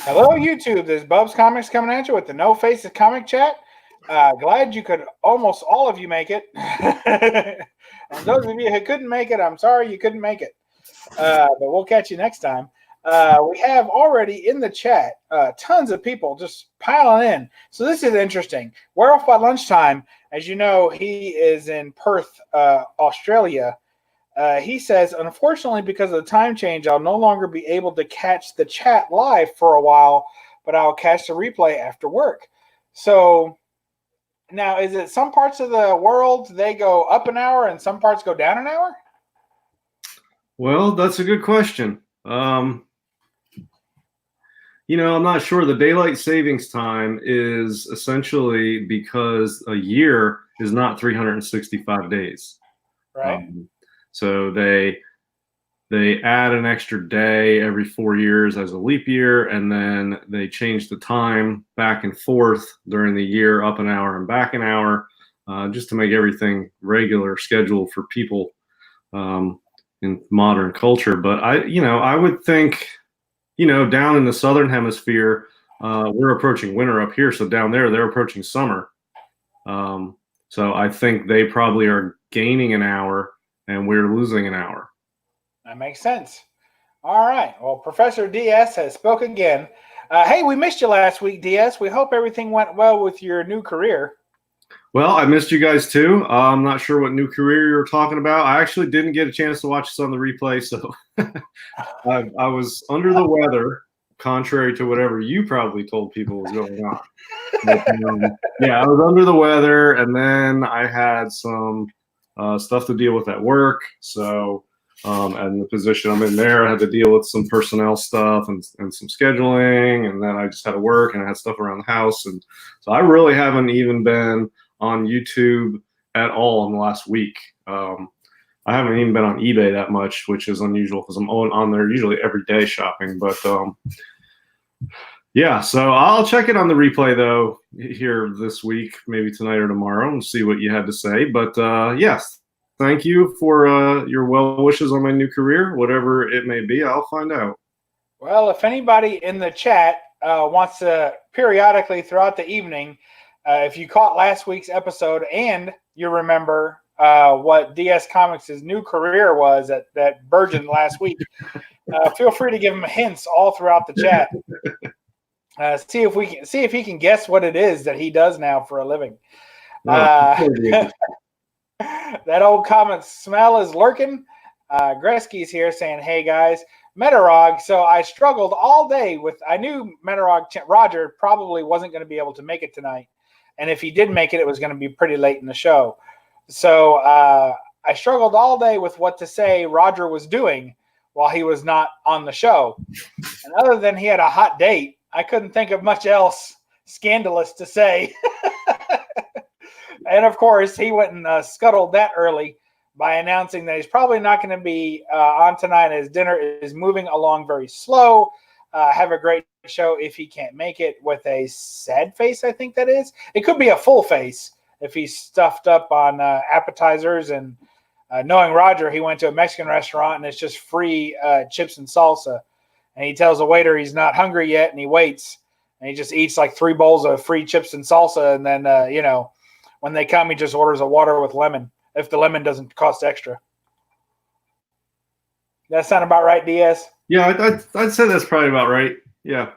Hello, YouTube. This is Bub's Comics coming at you with the No Faces Comic Chat. Glad you could, almost all of you, make it. And those of you who couldn't make it, I'm sorry you couldn't make it. But we'll catch you next time. We have already in the chat tons of people just piling in. So this is interesting. We're off by lunchtime. As you know, he is in Perth, Australia. He says, unfortunately, because of the time change, I'll no longer be able to catch the chat live for a while, but I'll catch the replay after work. So now, is it some parts of the world they go up an hour and some parts go down an hour? Well, that's a good question. I'm not sure. The daylight savings time is essentially because a year is not 365 days. Right. So they add an extra day every 4 years as a leap year, and then they change the time back and forth during the year, up an hour and back an hour, just to make everything regular schedule for people in modern culture. But I would think, down in the southern hemisphere, we're approaching winter up here, so down there they're approaching summer. So I think they probably are gaining an hour and we're losing an hour. That makes sense. All right. Well, Professor DS has spoke again. Hey, we missed you last week, DS. We hope everything went well with your new career. Well, I missed you guys too. I'm not sure what new career you're talking about. I actually didn't get a chance to watch this on the replay, so I was under the weather, contrary to whatever you probably told people was going on. But, yeah, I was under the weather, and then I had some stuff to deal with at work. So, and the position I'm in there, I had to deal with some personnel stuff and some scheduling, and then I just had to work, and I had stuff around the house, and so I really haven't even been on YouTube at all in the last week. I haven't even been on eBay that much, which is unusual because I'm on there usually every day shopping. But yeah, so I'll check it on the replay though here this week, maybe tonight or tomorrow, and see what you had to say. But yes, thank you for your well wishes on my new career, whatever it may be. I'll find out. Well, if anybody in the chat wants to periodically throughout the evening, if you caught last week's episode and you remember what DS Comics' new career was that burgeoned last week, feel free to give him hints all throughout the chat. See if he can guess what it is that he does now for a living. That old comment smell is lurking. Gretzky's here saying, "Hey guys, Metarog." So I struggled all day with. I knew Metarog Roger probably wasn't going to be able to make it tonight, and if he did make it, it was going to be pretty late in the show. So I struggled all day with what to say Roger was doing while he was not on the show. And other than he had a hot date, I couldn't think of much else scandalous to say. And of course, he went and scuttled that early by announcing that he's probably not going to be on tonight. His dinner is moving along very slow. Have a great show if he can't make it, with a sad face, I think that is. It could be a full face if he's stuffed up on appetizers. And knowing Roger, he went to a Mexican restaurant and it's just free chips and salsa. And he tells the waiter he's not hungry yet, and he waits. And he just eats like 3 bowls of free chips and salsa. And then, when they come, he just orders a water with lemon, if the lemon doesn't cost extra. That sound about right, DS? Yeah, I'd say that's probably about right. Yeah.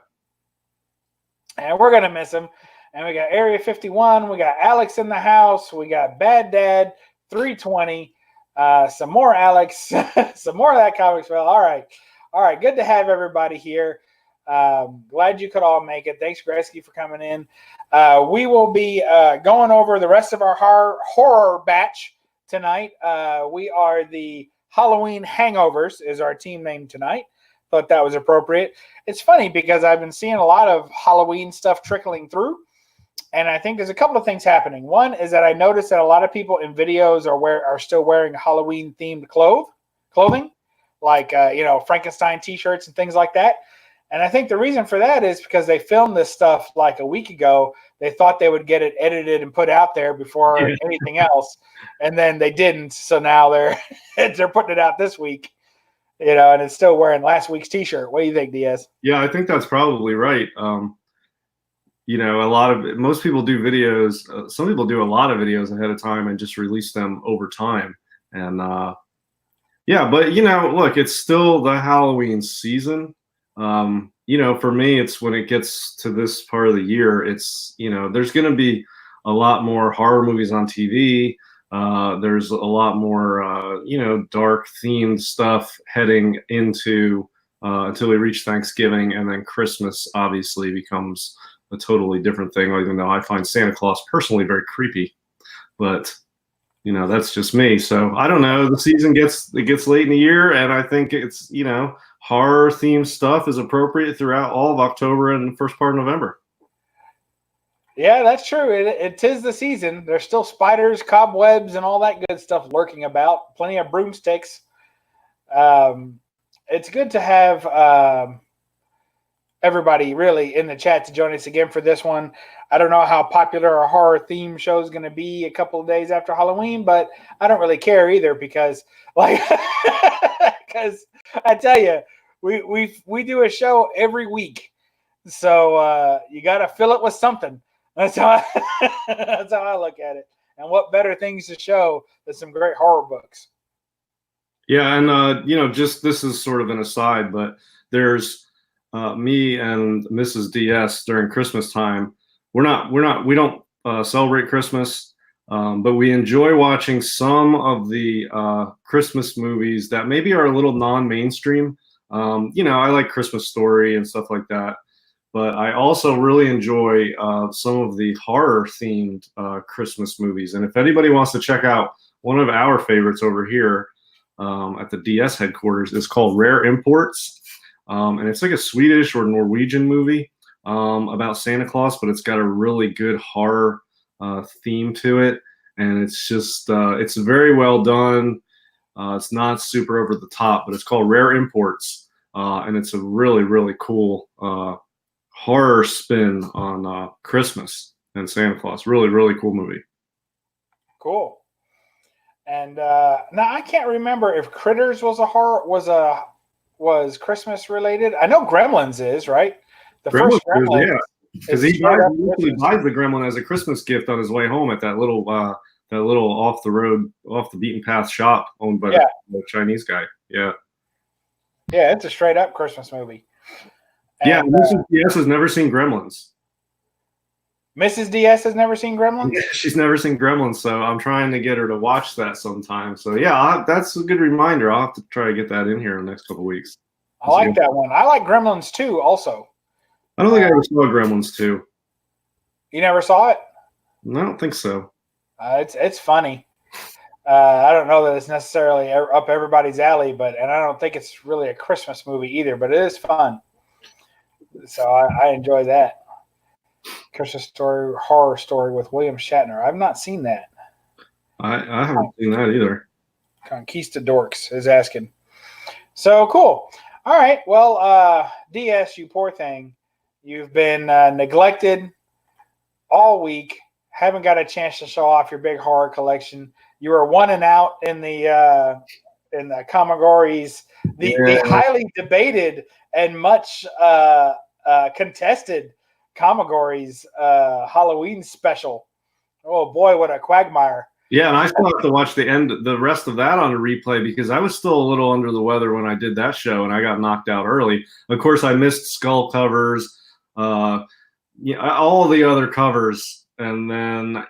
And we're going to miss him. And we got Area 51. We got Alex in the house. We got Bad Dad 320. Some more Alex. Some more of that comics. Well, all right. All right. Good to have everybody here. Glad you could all make it. Thanks, Gretzky, for coming in. We will be going over the rest of our horror batch tonight. We are the Halloween Hangovers is our team name tonight. Thought that was appropriate. It's funny because I've been seeing a lot of Halloween stuff trickling through, and I think there's a couple of things happening. One is that I noticed that a lot of people in videos are still wearing Halloween themed clothing, like Frankenstein t-shirts and things like that. And I think the reason for that is because they filmed this stuff like a week ago. They thought they would get it edited and put out there before anything else, and then they didn't. So now they're putting it out this week. and it's still wearing last week's T-shirt. What do you think, Diaz? Yeah, I think that's probably right. Most people do videos. Some people do a lot of videos ahead of time and just release them over time. And yeah, but look, it's still the Halloween season. For me, it's when it gets to this part of the year, it's, there's going to be a lot more horror movies on TV. There's a lot more, dark themed stuff heading into until we reach Thanksgiving, and then Christmas obviously becomes a totally different thing. Even though I find Santa Claus personally very creepy, but that's just me. So I don't know. The season gets late in the year, and I think it's horror themed stuff is appropriate throughout all of October and the first part of November. Yeah, that's true. It is the season. There's still spiders, cobwebs, and all that good stuff lurking about. Plenty of broomsticks. It's good to have everybody really in the chat to join us again for this one. I don't know how popular a horror theme show is going to be a couple of days after Halloween, but I don't really care either because because I tell you, we do a show every week, so you got to fill it with something. That's how I look at it. And what better things to show than some great horror books? Yeah, and just this is sort of an aside, but there's me and Mrs. DS during Christmas time. We don't celebrate Christmas, but we enjoy watching some of the Christmas movies that maybe are a little non-mainstream. I like Christmas Story and stuff like that. But I also really enjoy some of the horror-themed Christmas movies. And if anybody wants to check out one of our favorites over here at the DS headquarters, it's called Rare Imports. And it's like a Swedish or Norwegian movie about Santa Claus, but it's got a really good horror theme to it. And it's just, it's very well done. It's not super over the top, but it's called Rare Imports. And it's a really, really cool horror spin on Christmas and Santa Claus. Really, really cool movie. Cool. And now I can't remember if Critters was Christmas related. I know Gremlins is, right? The Gremlins first Gremlins, yeah, because he buys the gremlin as a Christmas gift on his way home at that little off the road, off the beaten path shop owned by the Chinese guy. Yeah. Yeah, it's a straight up Christmas movie. And, Mrs. DS has never seen Gremlins. Mrs. DS has never seen Gremlins? Yeah, she's never seen Gremlins, so I'm trying to get her to watch that sometime. So, yeah, that's a good reminder. I'll have to try to get that in here in the next couple of weeks. I like that one. I like Gremlins 2 also. I don't think I ever saw Gremlins 2. You never saw it? I don't think so. It's funny. I don't know that it's necessarily up everybody's alley, and I don't think it's really a Christmas movie either, but it is fun. So I enjoy that. Christmas Story, horror story with William Shatner. I've not seen that. I haven't seen that either. Conquistadorks is asking. So cool. All right. Well, DS, you poor thing. You've been neglected all week. Haven't got a chance to show off your big horror collection. You were 1 and out in the Kamagories, the highly debated and much contested Kamagories Halloween special. Oh boy, what a quagmire! Yeah, and I still have to watch the rest of that on a replay because I was still a little under the weather when I did that show, and I got knocked out early. Of course, I missed Skull covers, all the other covers, and then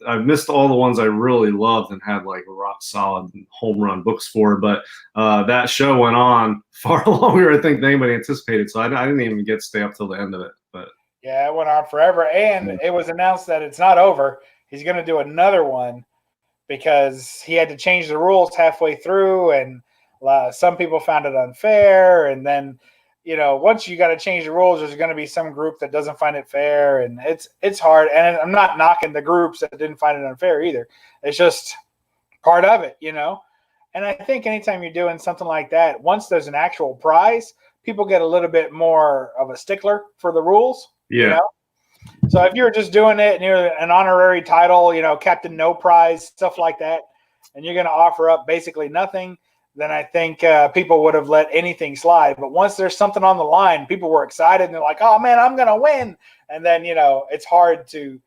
I missed all the ones I really loved and had like rock solid home run books for. But that show went on far longer, I think, than anybody anticipated. So I didn't even get to stay up till the end of it. But yeah, it went on forever, and it was announced that it's not over. He's going to do another one because he had to change the rules halfway through, and some people found it unfair. And then, once you got to change the rules, there's going to be some group that doesn't find it fair, and it's hard. And I'm not knocking the groups that didn't find it unfair either. It's just part of it, And I think anytime you're doing something like that, once there's an actual prize, people get a little bit more of a stickler for the rules. Yeah. So if you're just doing it and you're an honorary title, Captain No Prize, stuff like that, and you're going to offer up basically nothing, then I think people would have let anything slide. But once there's something on the line, people were excited and they're like, "Oh man, I'm gonna win!" And then it's hard to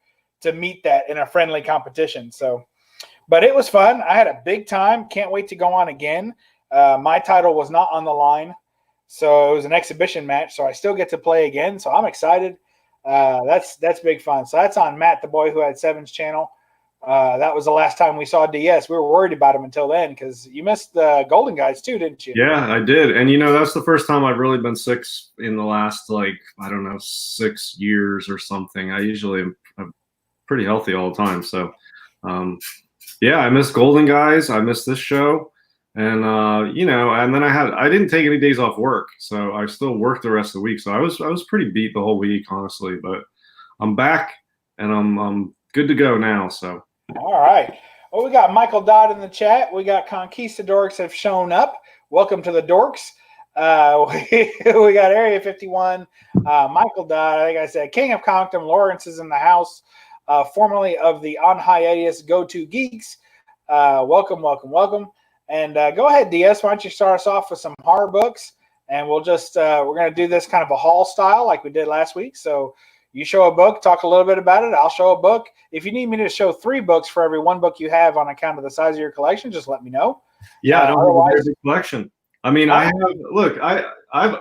meet that in a friendly competition. So, but it was fun. I had a big time. Can't wait to go on again. My title was not on the line, so it was an exhibition match. So I still get to play again. So I'm excited. That's big fun. So that's on Matt, the boy who had Seven's channel. That was the last time we saw DS. We were worried about him until then because you missed the Golden Guys too, didn't you? Yeah, I did. And that's the first time I've really been sick in the last, I don't know, 6 years or something. I usually am pretty healthy all the time. So, yeah, I missed Golden Guys. I missed this show. And, and then I didn't take any days off work. So I still worked the rest of the week. So I was pretty beat the whole week, honestly. But I'm back and I'm good to go now. So. All right. Well, we got Michael Dodd in the chat. We got Conquistadorks have shown up. Welcome to the Dorks. We got Area 51. Michael Dodd, like I said, King of Compton. Lawrence is in the house, formerly of the On Hiatus Go-To Geeks. Welcome. And go ahead, DS. Why don't you start us off with some horror books? And we'll just, we're going to do this kind of a haul style like we did last week. So you show a book, talk a little bit about it. I'll show a book. If you need me to show 3 books for every 1 book you have on account of the size of your collection, just let me know. Yeah, I don't have a very big collection. I mean, I've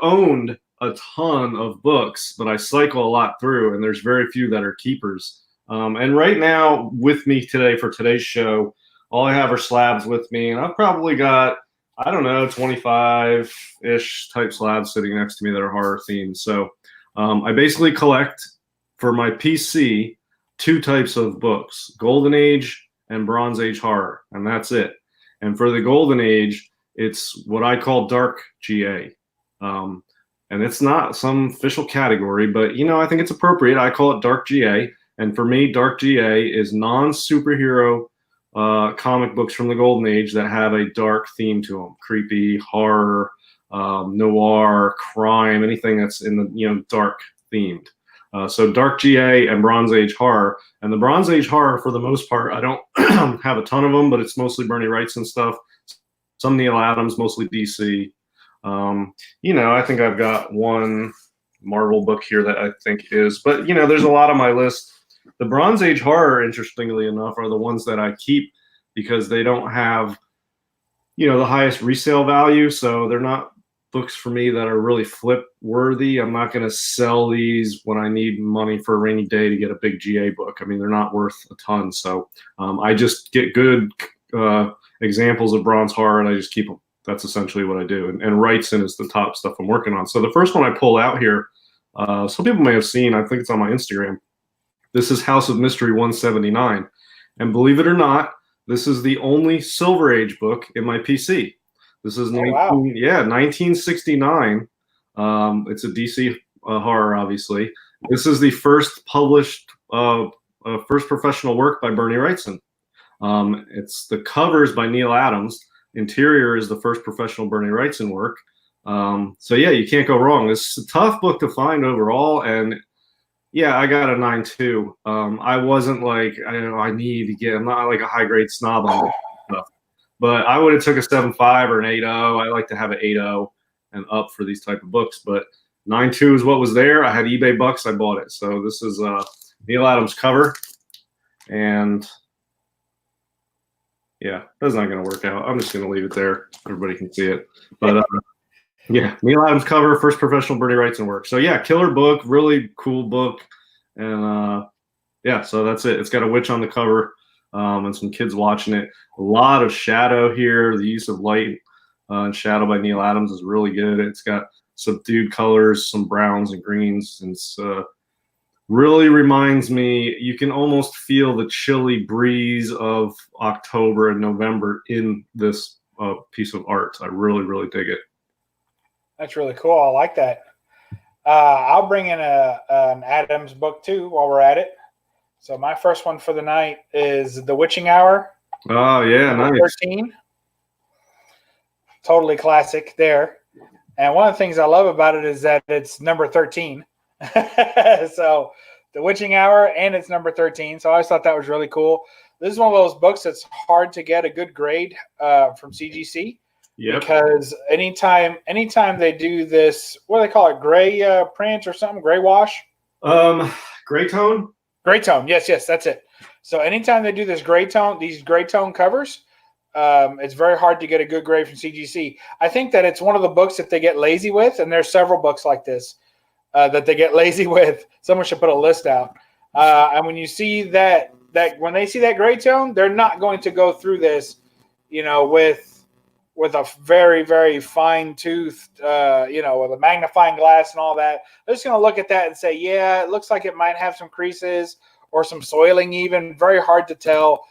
owned a ton of books, but I cycle a lot through, and there's very few that are keepers. And right now, with me today for today's show, all I have are slabs with me, and I've probably got, I don't know, 25-ish type slabs sitting next to me that are horror themed. So I basically collect, for my PC, 2 types of books, Golden Age and Bronze Age horror, and that's it. And for the Golden Age, it's what I call dark GA. And it's not some official category, but, I think it's appropriate. I call it dark GA. And for me, dark GA is non-superhero comic books from the Golden Age that have a dark theme to them. Creepy, horror, noir, crime, anything that's in the, dark themed. So dark GA and Bronze Age horror. And the Bronze Age horror, for the most part, I don't have a ton of them, but it's mostly Bernie Wrightson stuff. Some Neil Adams, mostly DC. I think I've got 1 Marvel book here that I think is, but there's a lot on my list. The Bronze Age horror, interestingly enough, are the ones that I keep because they don't have, the highest resale value. So they're not books for me that are really flip worthy. I'm not going to sell these when I need money for a rainy day to get a big GA book. I mean, they're not worth a ton. So I just get good examples of bronze horror and I just keep them. That's essentially what I do. And Wrightson is the top stuff I'm working on. So the first one I pull out here, some people may have seen, I think it's on my Instagram. This is House of Mystery 179. And believe it or not, this is the only Silver Age book in my PC. This is 1969. It's a DC horror, obviously. This is the first published, first professional work by Bernie Wrightson. It's the covers by Neil Adams. Interior is the first professional Bernie Wrightson work. So yeah, you can't go wrong. It's a tough book to find overall, and yeah, I got a 9.2. I wasn't like I need to get. I'm not like a high grade snob on this stuff, but I would have took a 7.5 or an 8.0. I like to have an 8.0 and up for these type of books, but 9.2 is what was there. I had eBay bucks. I bought it. So this is Neil Adams cover, and yeah, that's not going to work out. I'm just going to leave it there. Everybody can see it. But yeah, Neil Adams cover, first professional Bernie Wrightson work. So yeah, killer book, really cool book. And yeah, so that's it. It's got a witch on the cover and some kids watching it. A lot of shadow here. The use of light and shadow by Neil Adams is really good. It's got subdued colors, some browns and greens. And it's really reminds me, you can almost feel the chilly breeze of October and November in this piece of art. I really, really dig it. That's really cool. I like that. I'll bring in an Adams book too while we're at it. So my first one for the night is The Witching Hour. Oh, yeah, nice. 13. Totally classic there. And one of the things I love about it is that it's number 13. So The Witching Hour, and it's number 13. So I always thought that was really cool. This is one of those books that's hard to get a good grade from CGC. Yep. Because anytime they do this, what do they call it, gray print or something, gray wash? Gray tone. Gray tone, yes, that's it. So anytime they do this these gray tone covers, it's very hard to get a good grade from CGC. I think that it's one of the books that they get lazy with, and there's several books like this that they get lazy with. Someone should put a list out. And when you see that when they see that gray tone, they're not going to go through this, with a very, very fine toothed, with a magnifying glass and all that. They're just going to look at that and say, yeah, it looks like it might have some creases or some soiling even. Very hard to tell.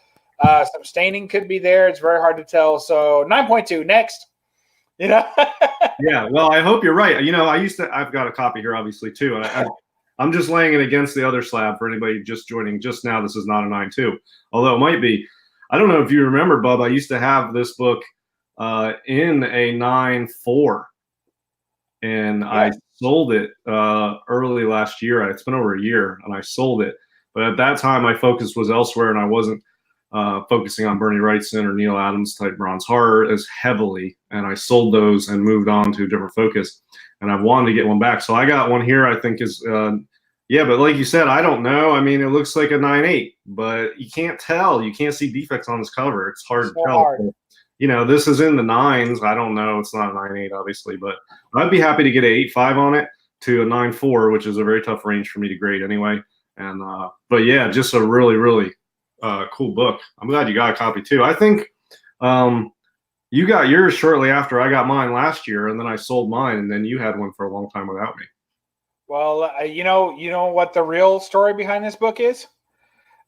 Some staining could be there. It's very hard to tell. So 9.2 next. Yeah, well, I hope you're right. I've got a copy here, obviously, too. And I'm just laying it against the other slab for anybody just joining just now. This is not a 9.2, although it might be. I don't know if you remember, Bub, I used to have this book in a 9.4, and I sold it early last year. It's been over a year, and I sold it. But at that time, my focus was elsewhere, and I wasn't focusing on Bernie Wrightson or Neil Adams type bronze horror as heavily, and I sold those and moved on to a different focus. And I've wanted to get one back, so I got one here. I think is but like you said, I don't know. I mean, it looks like a 9.8, but you can't tell. You can't see defects on this cover. It's hard to tell. Hard. This is in the 9s. I don't know. It's not a 9.8, obviously, but I'd be happy to get an 8.5 on it to a 9.4, which is a very tough range for me to grade anyway. And but yeah, just a really, really cool book. I'm glad you got a copy too. I think you got yours shortly after I got mine last year, and then I sold mine, and then you had one for a long time without me. Well, you know what the real story behind this book is?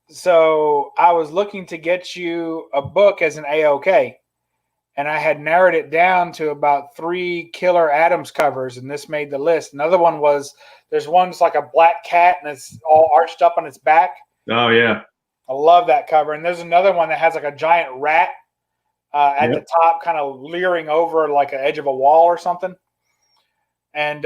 So I was looking to get you a book as an AOK, and I had narrowed it down to about 3 Killer Adams covers, and this made the list. Another one was, there's one that's like a black cat, and it's all arched up on its back. Oh, yeah. I love that cover. And there's another one that has like a giant rat at the top, kind of leering over like an edge of a wall or something. And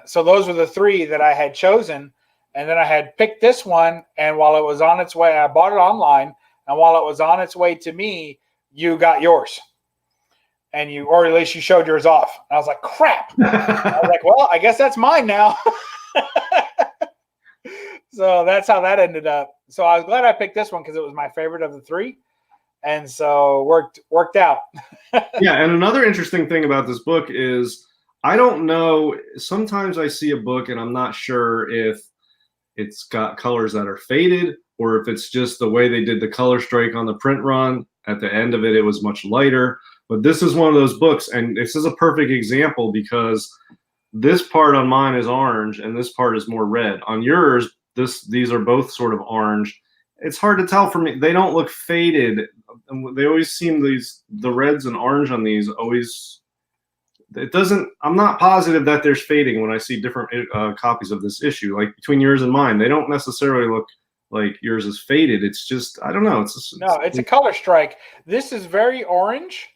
so those were the 3 that I had chosen. And then I had picked this one. And while it was on its way, I bought it online. And while it was on its way to me, you got yours. And or at least you showed yours off. And I was like, crap. I was like, well, I guess that's mine now. So that's how that ended up. So I was glad I picked this one because it was my favorite of the 3. And so worked out. Yeah, and another interesting thing about this book is I don't know. Sometimes I see a book and I'm not sure if it's got colors that are faded or if it's just the way they did the color strike on the print run. At the end of it, it was much lighter. But this is one of those books, and this is a perfect example because this part on mine is orange and this part is more red. On yours, these are both sort of orange. It's hard to tell for me. They don't look faded. They always seem the reds and orange on these always. It doesn't. I'm not positive that there's fading when I see different copies of this issue. Like between yours and mine, they don't necessarily look like yours is faded. It's just I don't know. It's a color strike. This is very orange,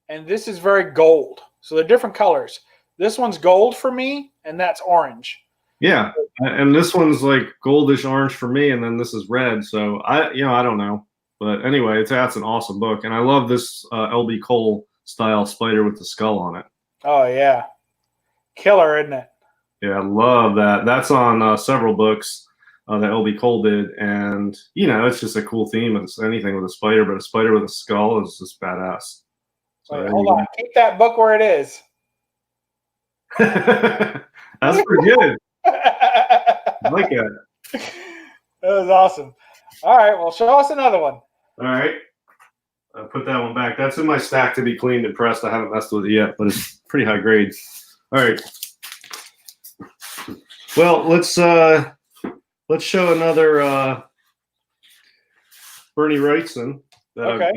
and this is very gold. So they're different colors. This one's gold for me, and that's orange. Yeah, and this one's like goldish orange for me, and then this is red. So I don't know, but anyway, that's an awesome book, and I love this LB Cole style spider with the skull on it. Oh yeah, killer, isn't it? Yeah, I love that. That's on several books that LB Cole did, and it's just a cool theme. It's anything with a spider, but a spider with a skull is just badass. So, wait, hold on, keep that book where it is. That's pretty good. I like it. That was awesome. All right, well, show us another one. All right. I'll put that one back. That's in my stack to be cleaned and pressed. I haven't messed with it yet, but it's pretty high grade. All right. Well, let's show another Bernie Wrightson that I've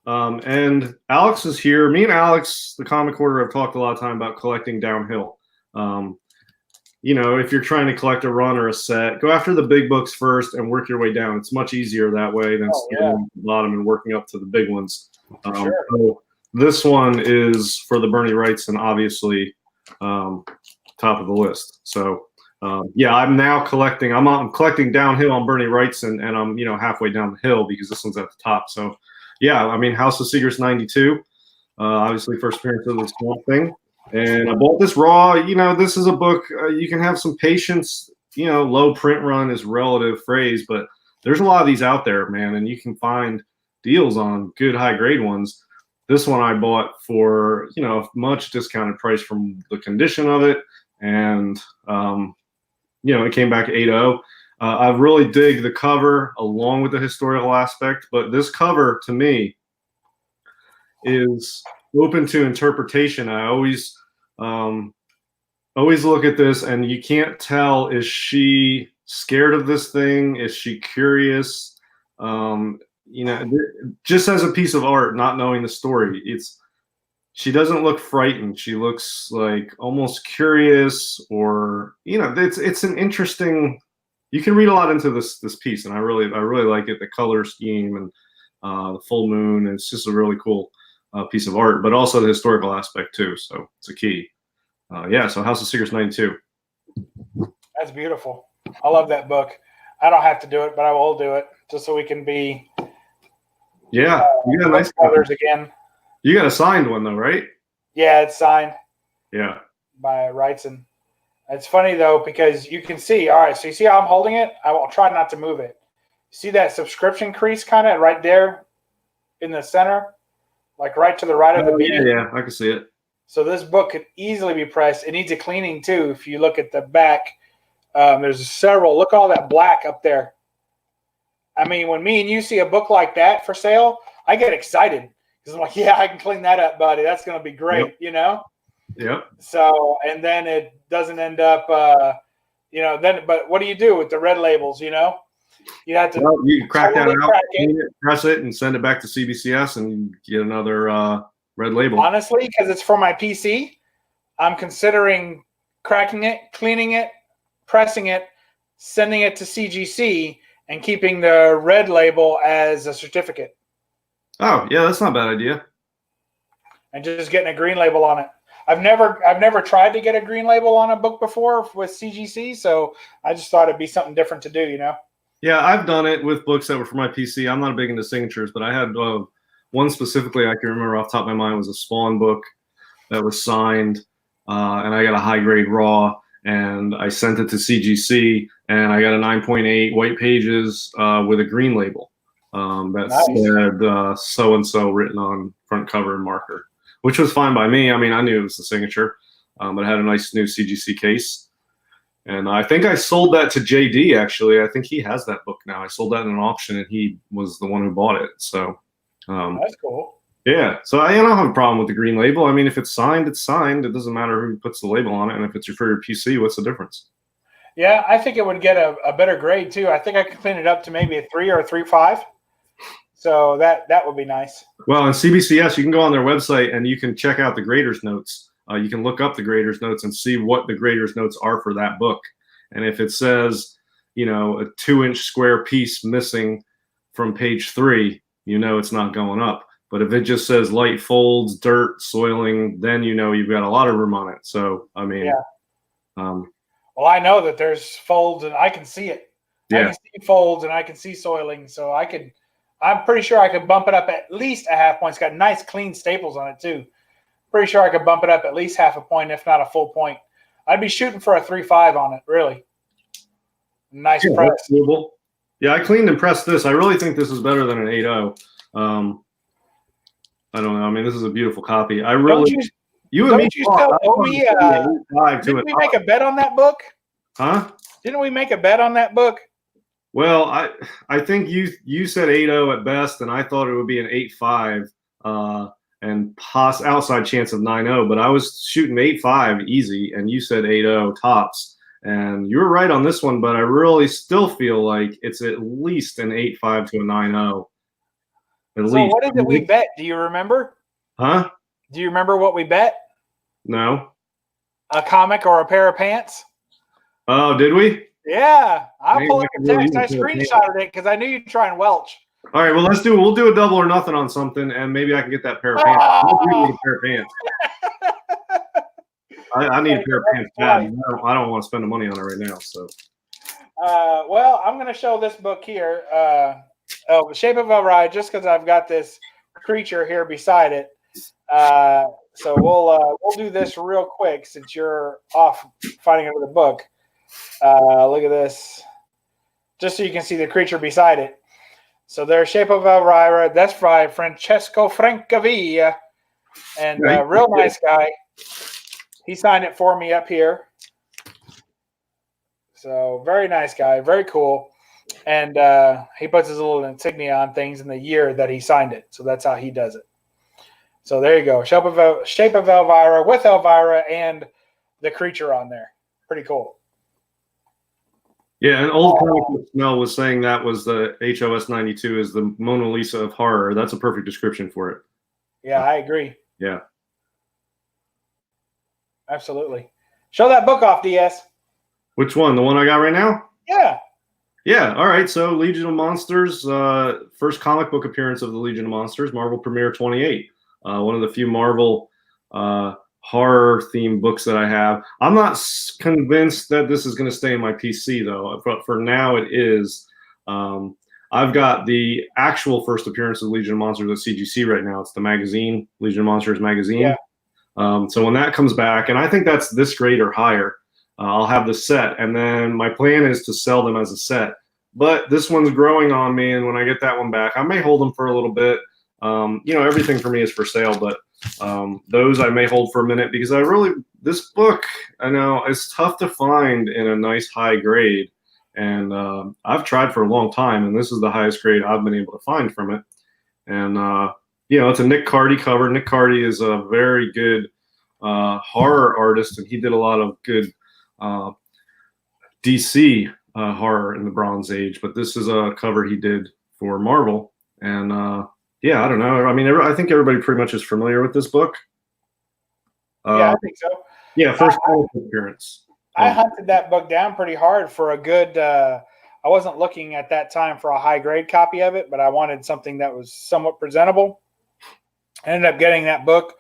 got. And Alex is here. Me and Alex, the Comic Quarter, have talked a lot of time about collecting downhill. If you're trying to collect a run or a set, go after the big books first and work your way down. It's much easier that way than starting at the bottom and working up to the big ones. Sure. So this one is for the Bernie Wrightson, obviously, top of the list. So I'm now collecting. I'm collecting downhill on Bernie Wrightson, and I'm halfway down the hill because this one's at the top. So yeah, I mean, House of Secrets 92. Obviously, first appearance of the Swamp Thing. And I bought this raw. This is a book. You can have some patience. Low print run is relative phrase, but there's a lot of these out there, man, and you can find deals on good high grade ones. This one I bought for much discounted price from the condition of it, and it came back 8.0. I really dig the cover along with the historical aspect, but this cover to me is open to interpretation. I always look at this and you can't tell, is she scared of this thing? Is she curious? Just as a piece of art, not knowing the story, she doesn't look frightened. She looks like almost curious, or it's an interesting. You can read a lot into this piece, and I really like it. The color scheme and the full moon. And it's just a really cool piece of art, but also the historical aspect too. So it's a key. So House of Secrets 92. That's beautiful. I love that book. I don't have to do it, but I will do it just so we can be. Yeah, you got a nice brothers again. You got a signed one though, right? Yeah, it's signed. Yeah. By Wrightson. It's funny though, because you can see. All right, so you see how I'm holding it? I will try not to move it. See that subscription crease kind of right there in the center, like right to the right of the B? Yeah, I can see it. So this book could easily be pressed. It needs a cleaning too. If you look at the back, there's several. Look at all that black up there. I mean, when me and you see a book like that for sale, I get excited because I'm like, yeah, I can clean that up, buddy. That's going to be great, Yep. So, and then it doesn't end up, but what do you do with the red labels, You have to. Well, you can crack that out, press it, and send it back to CBCS and get another red label. Honestly, because it's for my PC, I'm considering cracking it, cleaning it, pressing it, sending it to CGC, and keeping the red label as a certificate. Oh, yeah, that's not a bad idea. And just getting a green label on it. I've never tried to get a green label on a book before with CGC, so I just thought it'd be something different to do, Yeah, I've done it with books that were for my PC. I'm not big into signatures, but I had one specifically I can remember off the top of my mind was a Spawn book that was signed, and I got a high grade raw, and I sent it to CGC, and I got a 9.8 white pages with a green label that said so and so written on front cover and marker, which was fine by me. I mean, I knew it was the signature, but it had a nice new CGC case. And I think I sold that to JD, actually. I think he has that book now. I sold that in an auction, and he was the one who bought it. So that's cool. Yeah. So I don't have a problem with the green label. I mean, if it's signed, it's signed. It doesn't matter who puts the label on it. And if it's for your PC, what's the difference? Yeah, I think it would get a better grade, too. I think I could clean it up to maybe a 3 or a 3.5. So that would be nice. Well, in CBCS, you can go on their website and you can check out the grader's notes. You can look up the grader's notes and see what the grader's notes are for that book. And if it says, a 2-inch square piece missing from page 3, it's not going up. But if it just says light folds, dirt, soiling, then you've got a lot of room on it. So, I mean. Yeah. Well, I know that there's folds and I can see it. Yeah. I can see folds and I can see soiling. So I'm pretty sure I could bump it up at least a half point. It's got nice clean staples on it too. Pretty sure I could bump it up at least half a point, if not a full point. I'd be shooting for a 3.5 on it, really. Nice press. Yeah, I cleaned and pressed this. I really think this is better than an 8.0. I don't know. I mean, this is a beautiful copy. I really. Didn't we make a bet on that book? Huh? Didn't we make a bet on that book? Well, I think you said 8.0 at best, and I thought it would be an 8.5 and outside chance of 9.0, but I was shooting 8.5 easy, and you said 8.0 tops. And you were right on this one, but I really still feel like it's at least an 8.5 to a 9.0. So what is it we bet? Do you remember? Huh? Do you remember what we bet? No. A comic or a pair of pants? Oh, did we? Yeah. I'll pull up the text. I screenshotted it because I knew you'd try and welch. All right, well, we'll do a double or nothing on something, and maybe I can get that pair of pants. I'll a pair of pants. I need a pair of pants bad. I don't want to spend the money on it right now. So. Well, I'm going to show this book here. The Shape of a Ride, just because I've got this creature here beside it. So we'll do this real quick since you're off fighting over the book. Look at this, just so you can see the creature beside it. So there's Shape of Elvira. That's by Francesco Francavilla, and real nice guy. He signed it for me up here. So very nice guy, very cool. And he puts his little insignia on things in the year that he signed it. So that's how he does it. So there you go. Shape of Elvira with Elvira and the creature on there. Pretty cool. Yeah, and Old Comic Book Smell was saying that was the HOS 92 is the Mona Lisa of horror. That's a perfect description for it. Yeah, I agree. Yeah. Absolutely. Show that book off, DS. Which one? The one I got right now? Yeah. Yeah. All right. So Legion of Monsters, first comic book appearance of the Legion of Monsters, Marvel Premiere 28. One of the few Marvel horror themed books that I have. I'm not convinced that this is going to stay in my PC though, but for now it is. I've got the actual first appearance of Legion of Monsters at CGC right now. It's the magazine, Legion of Monsters magazine. Yeah. So when that comes back, and I think that's this grade or higher, I'll have the set, and then my plan is to sell them as a set. But this one's growing on me, and when I get that one back, I may hold them for a little bit. Everything for me is for sale, but those I may hold for a minute because this book, I know it's tough to find in a nice high grade, and I've tried for a long time, and this is the highest grade I've been able to find from it. And it's a Nick Cardy cover. Nick Cardy is a very good horror artist, and he did a lot of good DC horror in the Bronze Age, but this is a cover he did for Marvel. And I don't know. I mean, I think everybody pretty much is familiar with this book. Yeah, I think so. Yeah, first appearance. I hunted that book down pretty hard for a good. I wasn't looking at that time for a high grade copy of it, but I wanted something that was somewhat presentable. I ended up getting that book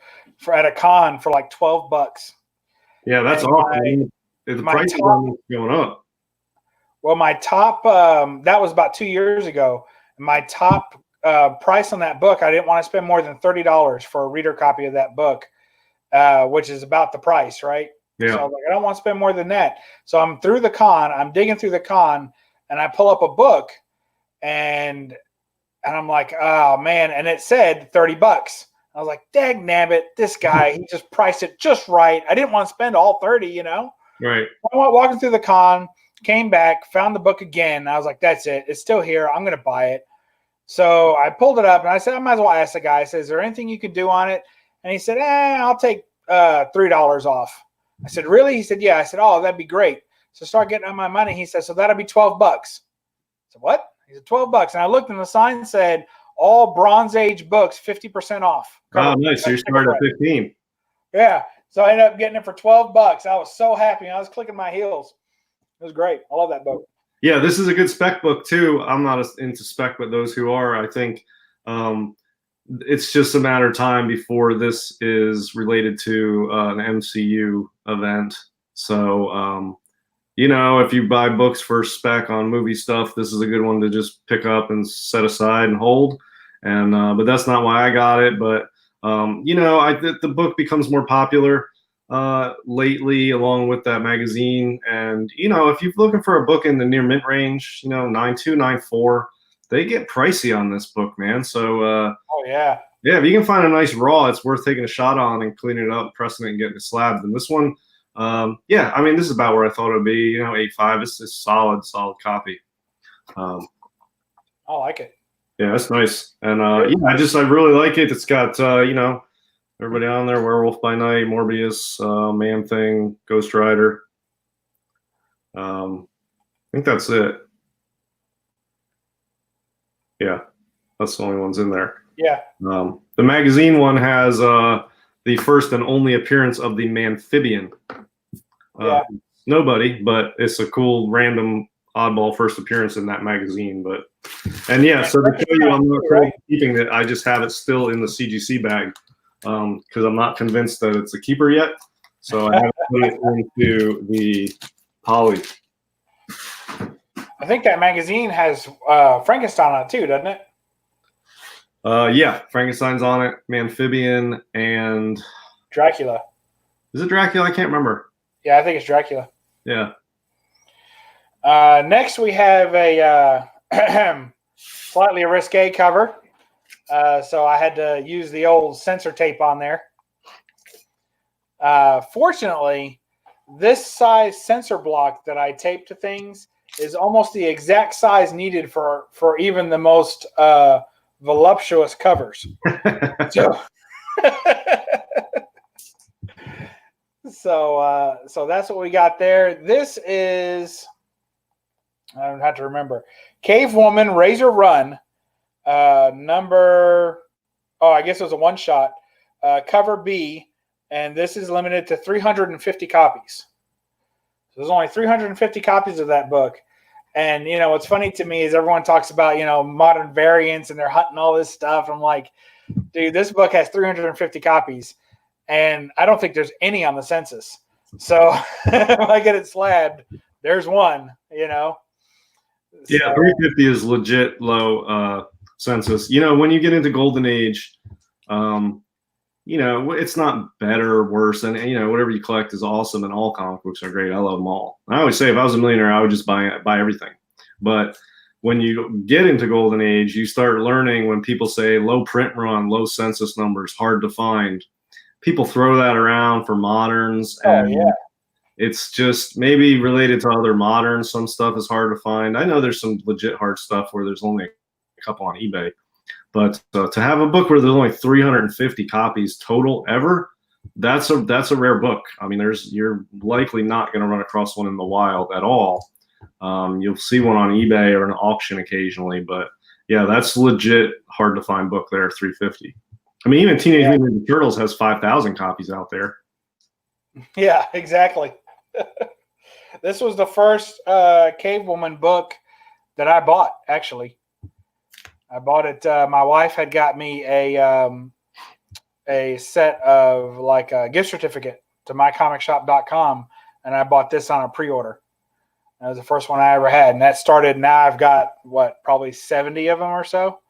at a con for like $12. Yeah, that's awesome. The price is going up. Well, my top, that was about 2 years ago. My top price on that book, I didn't want to spend more than $30 for a reader copy of that book, which is about the price, right? Yeah. So I was like, I don't want to spend more than that. So I'm through the con, I'm digging through the con, and I pull up a book, and I'm like, oh man, and it said $30. I was like, dag nabbit, this guy, he just priced it just right. I didn't want to spend all 30, you know? Right. I went walking through the con, came back, found the book again. I was like, that's it. It's still here. I'm going to buy it. So I pulled it up, and I said, I might as well ask the guy. I said, is there anything you can do on it? And he said, I'll take $3 off. I said, really? He said, yeah. I said, oh, that'd be great. So start getting on my money. He said, so that'll be $12. I said, what? He said, $12. And I looked, and the sign said, all Bronze Age books, 50% off. Oh, nice. So you're starting at 15. Yeah. So I ended up getting it for $12. I was so happy. I was clicking my heels. It was great. I love that book. Yeah, this is a good spec book too. I'm not into spec, but those who are, I think it's just a matter of time before this is related to an MCU event. So, if you buy books for spec on movie stuff, this is a good one to just pick up and set aside and hold. And but that's not why I got it. But the book becomes more popular lately, along with that magazine. And if you're looking for a book in the near mint range, 92, 94, they get pricey on this book, man. So yeah, if you can find a nice raw, it's worth taking a shot on and cleaning it up, pressing it, and getting it slabbed. And this one, this is about where I thought it would be. 8.5. It's a solid copy. I like it. Yeah, that's nice. And I really like it. It's got everybody on there: Werewolf by Night, Morbius, Man Thing, Ghost Rider. I think that's it. Yeah, that's the only ones in there. Yeah. The magazine one has the first and only appearance of the Amphibian. Nobody, but it's a cool random oddball first appearance in that magazine. So to show you I'm not keeping it, I just have it still in the CGC bag because I'm not convinced that it's a keeper yet. So I haven't put it into the poly. I think that magazine has Frankenstein on it too, doesn't it? Yeah, Frankenstein's on it, Amphibian, and Dracula. is it Dracula? I can't remember. Yeah, I think it's Dracula. Yeah. Next, we have a slightly risque cover. So I had to use the old censor tape on there. Fortunately, this size sensor block that I tape to things is almost the exact size needed for even the most voluptuous covers. So, so that's what we got there. This is, I don't have to remember, Cave Woman Razor Run, number, I guess it was a one shot, cover B, and this is limited to 350 copies. So there's only 350 copies of that book. And, what's funny to me is everyone talks about, modern variants and they're hunting all this stuff. I'm like, dude, this book has 350 copies. And I don't think there's any on the census. So if I get it slabbed, there's one, Yeah, 350 is legit low census. When you get into Golden Age, it's not better or worse. And, whatever you collect is awesome, and all comic books are great. I love them all. I always say if I was a millionaire, I would just buy everything. But when you get into Golden Age, you start learning when people say low print run, low census numbers, hard to find. People throw that around for moderns. And it's just maybe related to other moderns. Some stuff is hard to find. I know there's some legit hard stuff where there's only a couple on eBay. But to have a book where there's only 350 copies total ever, that's a rare book. I mean, you're likely not going to run across one in the wild at all. You'll see one on eBay or an auction occasionally, but yeah, that's legit hard to find book there, 350. I mean, even Teenage Mutant Ninja Turtles has 5,000 copies out there. Yeah, exactly. This was the first Cave Woman book that I bought, actually. I bought it. My wife had got me a set of like a gift certificate to mycomicshop.com, and I bought this on a pre-order. That was the first one I ever had, and that started. Now I've got probably 70 of them or so,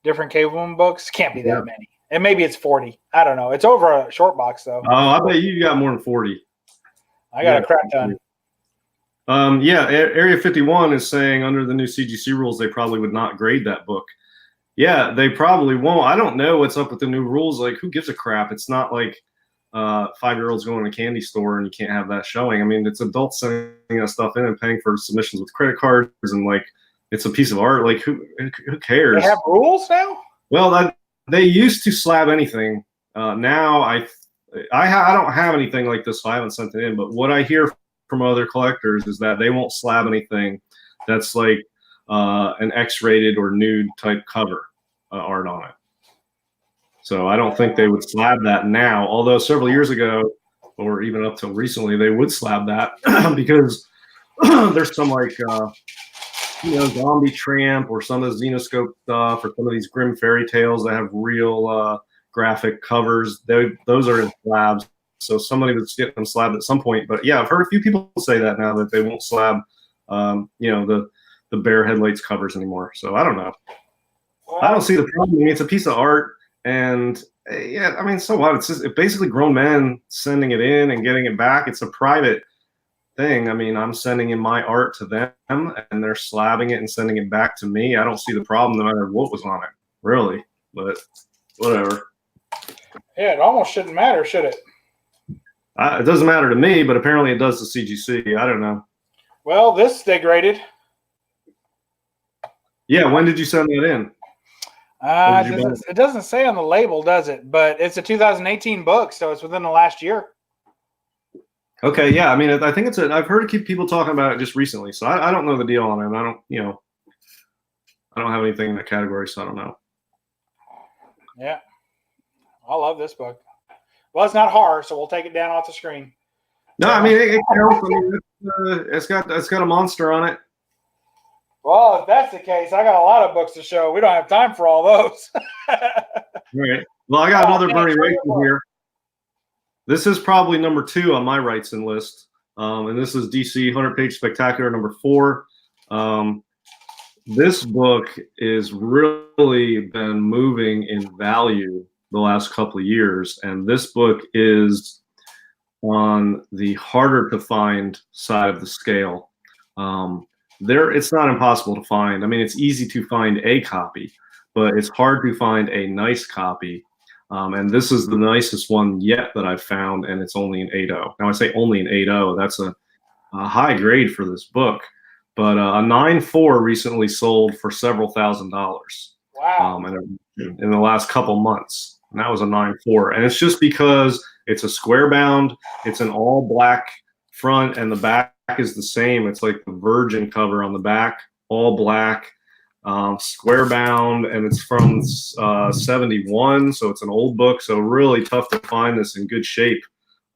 different Cave Woman books. Can't be that many, and maybe it's 40. I don't know. It's over a short box though. Oh, I bet you got more than 40. I got a crap ton. Area 51 is saying under the new CGC rules, they probably would not grade that book. Yeah, they probably won't. I don't know what's up with the new rules. Like, who gives a crap? It's not like 5-year-olds going to a candy store and you can't have that showing. I mean, it's adults sending that stuff in and paying for submissions with credit cards, and like, it's a piece of art. Like, who cares? They have rules now? Well, they used to slab anything. Now I don't have anything like this, so I haven't sent it in. But what I hear from other collectors is that they won't slab anything that's like an X-rated or nude type cover art on it. So I don't think they would slab that now. Although several years ago, or even up till recently, they would slab that because there's some like Zombie Tramp or some of the Xenoscope stuff or some of these Grim Fairy Tales that have real graphic covers. Those are in slabs. So somebody would get them slabbed at some point. But yeah, I've heard a few people say that now, that they won't slab, the Bear Headlights covers anymore. So I don't know. Well, I don't see the problem. I mean, it's a piece of art, and I mean, so what? It's just basically grown men sending it in and getting it back. It's a private thing. I mean, I'm sending in my art to them, and they're slabbing it and sending it back to me. I don't see the problem, no matter what was on it, really. But whatever. Yeah, it almost shouldn't matter, should it? It doesn't matter to me, but apparently it does to CGC. I don't know. Well, this they graded. Yeah, when did you send that in? It doesn't say on the label, does it? But it's a 2018 book, so it's within the last year. Okay, yeah. I mean, I think I've heard people talking about it just recently, so I don't know the deal on it. I don't have anything in that category, so I don't know. Yeah, I love this book. Well, it's not horror, so we'll take it down off the screen. No, I mean it counts. I mean, it's got a monster on it. Well, if that's the case, I got a lot of books to show. We don't have time for all those. Right. Well, I got another Bernie Wrightson here. This is probably number 2 on my Wrightson list, and this is DC 100-page spectacular number 4. this book is really been moving in value the last couple of years, and this book is on the harder to find side of the scale. It's not impossible to find. I mean, it's easy to find a copy, but it's hard to find a nice copy. And this is the nicest one yet that I've found, and it's only an 8.0. Now I say only an 8.0. That's a high grade for this book, but a 9.4 recently sold for several $1,000s. Wow. In the last couple months, and that was a 9.4, and it's just because it's a square bound, it's an all black front, and the back is the same. It's like the Virgin cover on the back, all black, square bound, and it's from 71, so it's an old book, so really tough to find this in good shape.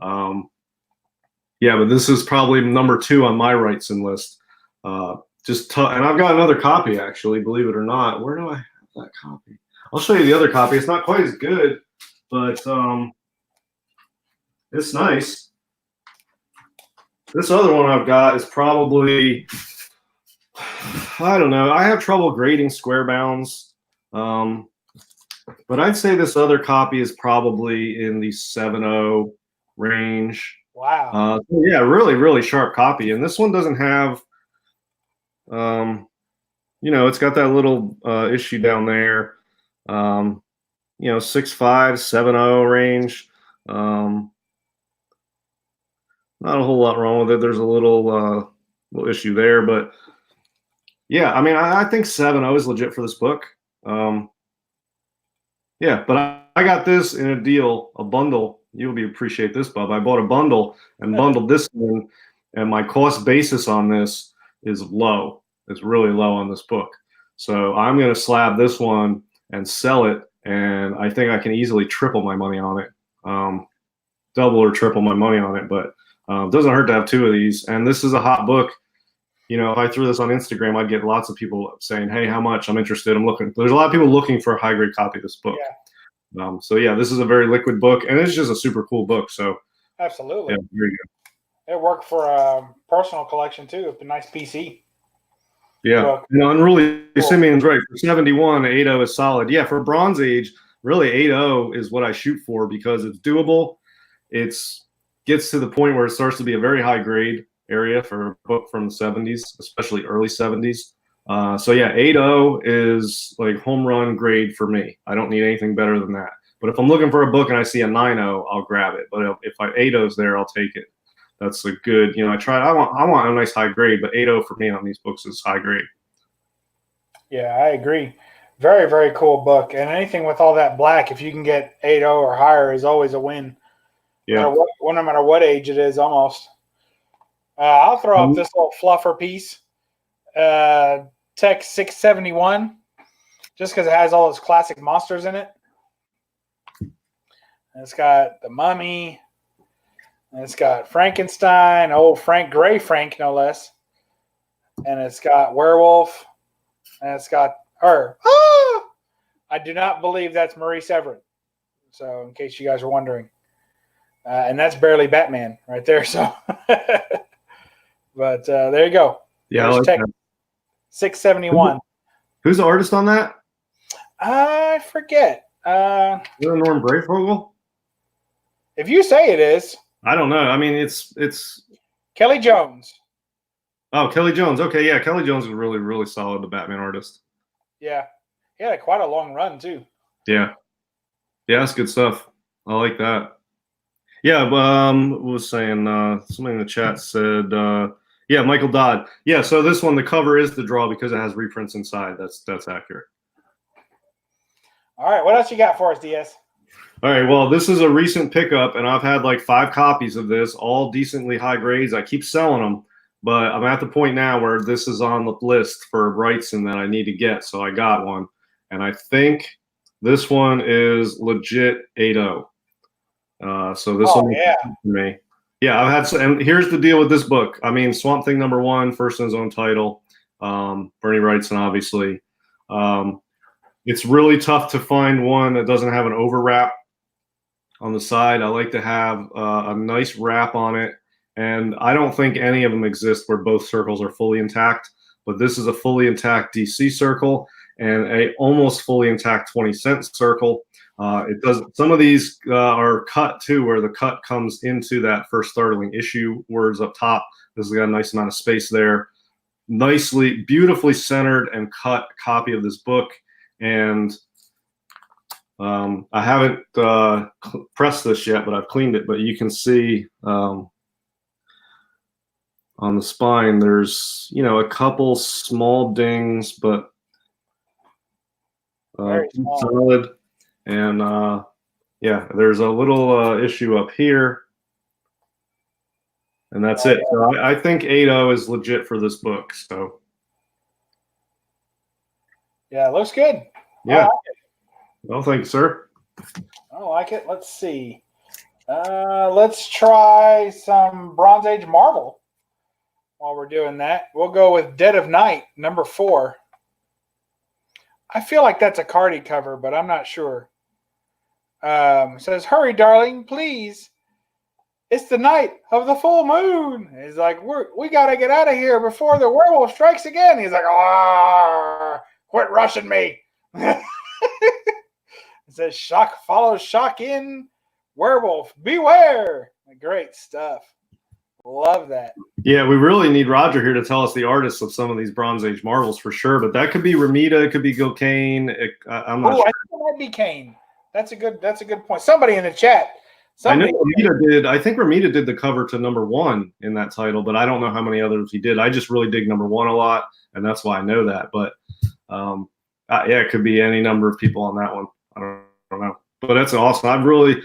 Yeah, but this is probably number 2 on my Wrightson list. And I've got another copy, actually, believe it or not. Where do I have that copy? I'll show you the other copy. It's not quite as good, but it's nice. This other one I've got is probably, I don't know. I have trouble grading square bounds, but I'd say this other copy is probably in the 7.0 range. Wow. Yeah, really, really sharp copy. And this one doesn't have, it's got that little issue down there, 6.5, 7.0 range. Not a whole lot wrong with it. There's a little issue there, but yeah, I mean, I think 7.0 is legit for this book. Yeah, but I got this in a deal, a bundle. You'll appreciate this, Bub. I bought a bundle and bundled this in, and my cost basis on this is low. It's really low on this book. So I'm going to slab this one and sell it, and I think I can easily triple my money on it, double or triple my money on it. But it doesn't hurt to have 2 of these. And this is a hot book. If I threw this on Instagram, I'd get lots of people saying, "Hey, how much? I'm interested. I'm looking." There's a lot of people looking for a high grade copy of this book. Yeah. So yeah, this is a very liquid book, and it's just a super cool book. So absolutely, yeah, very good. It worked for a personal collection too. It's a nice PC. Yeah, book. And really, cool. Simeon's right. For 71, 8.0 is solid. Yeah, for Bronze Age, really 8.0 is what I shoot for because it's doable. It's gets to the point where it starts to be a very high grade area for a book from the 70s, especially early 70s. So yeah, 8.0 is like home run grade for me. I don't need anything better than that. But if I'm looking for a book and I see a 9.0, I'll grab it. But if 8.0's there, I'll take it. That's a good, I want a nice high grade, but 8.0 for me on these books is high grade. Yeah, I agree. Very, very cool book. And anything with all that black, if you can get 8.0 or higher, is always a win. Yeah. No matter what age it is, almost. I'll throw up this little fluffer piece, Tech 671, just because it has all those classic monsters in it. And it's got the Mummy, and it's got Frankenstein, old Gray Frank, no less. And it's got Werewolf, and it's got her. Ah! I do not believe that's Maurice Everett. So, in case you guys are wondering. And that's barely Batman right there. So, but there you go. Yeah, I like Tech that. 671. Who's the artist on that? I forget. Is it Norm Brayfogle? If you say it is. I don't know. I mean, it's Kelly Jones. Oh, Kelly Jones. Okay, yeah, Kelly Jones is really, really solid, the Batman artist. Yeah. He had quite a long run, too. Yeah. Yeah, that's good stuff. I like that. Yeah, was saying, somebody in the chat said, yeah, Michael Dodd. Yeah, so this one, the cover is the draw because it has reprints inside. That's accurate. All right, what else you got for us, DS? All right, well, this is a recent pickup, and I've had like 5 copies of this, all decently high grades. I keep selling them, but I'm at the point now where this is on the list for Wrightson that I need to get, so I got one. And I think this one is legit 8.0. So this one yeah. for me. Yeah, I've had, and here's the deal with this book. I mean, Swamp Thing #1, first in his own title. Bernie Wrightson, obviously. It's really tough to find one that doesn't have an overwrap on the side. I like to have a nice wrap on it, and I don't think any of them exist where both circles are fully intact. but this is a fully intact DC circle and a almost fully intact 20-cent circle. It does. Some of these are cut too, where the cut comes into that first startling issue words up top. This has got a nice amount of space there. Nicely, beautifully centered and cut copy of this book. And I haven't pressed this yet, but I've cleaned it. But you can see on the spine, there's, you know, a couple small dings, but solid. And yeah, there's a little issue up here. And that's it. So I think 8.0 is legit for this book. So yeah, it looks good. Yeah. Well, thank you, sir. I like it. Let's see. Let's try some Bronze Age Marvel while we're doing that. We'll go with Dead of Night, number 4. I feel like that's a cardie cover, but I'm not sure. It says, "Hurry, darling, please. It's the night of the full moon." He's like, we got to get out of here before the werewolf strikes again. He's like, "Ah, quit rushing me." It says, "Shock follows shock in. Werewolf, beware." Great stuff. Love that. Yeah, we really need Roger here to tell us the artists of some of these Bronze Age Marvels for sure. But that could be Ramita, it could be Gil Kane. I'm not sure. I think it might be Kane. That's a good point. Somebody in the chat. I know Ramita did. I think Ramita did the cover to number 1 in that title, but I don't know how many others he did. I just really dig number 1 a lot, and that's why I know that. But yeah, it could be any number of people on that one. I don't know, but that's awesome. I've really,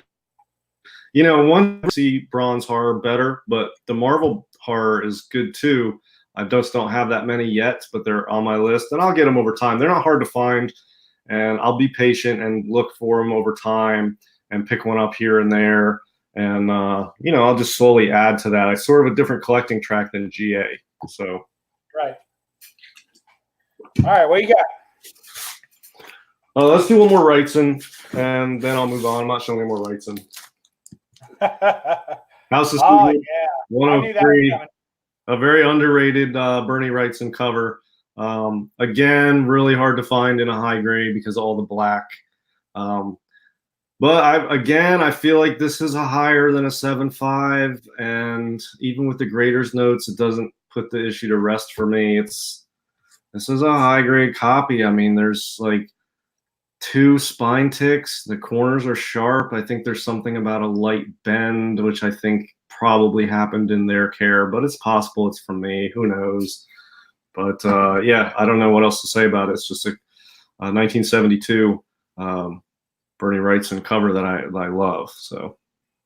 you know, one see bronze horror better, but the Marvel horror is good too. I just don't have that many yet, but they're on my list, and I'll get them over time. They're not hard to find, and I'll be patient and look for them over time and pick one up here and there. And, you know, I'll just slowly add to that. I sort of a different collecting track than GA. So. Right. All right. What you got? Let's do one more Wrightson, and then I'll move on. I'm not showing any more Wrightson. House of Oh, Steel, yeah. 103. A very underrated Bernie Wrightson cover. Again, really hard to find in a high grade because of all the black. But I feel like this is a higher than a 7.5, and even with the grader's notes, it doesn't put the issue to rest for me. This is a high grade copy. I mean, there's like 2 spine ticks. The corners are sharp. I think there's something about a light bend, which I think probably happened in their care, but it's possible it's from me. Who knows? But yeah, I don't know what else to say about it. It's just a 1972. Bernie Wrightson cover that I love. So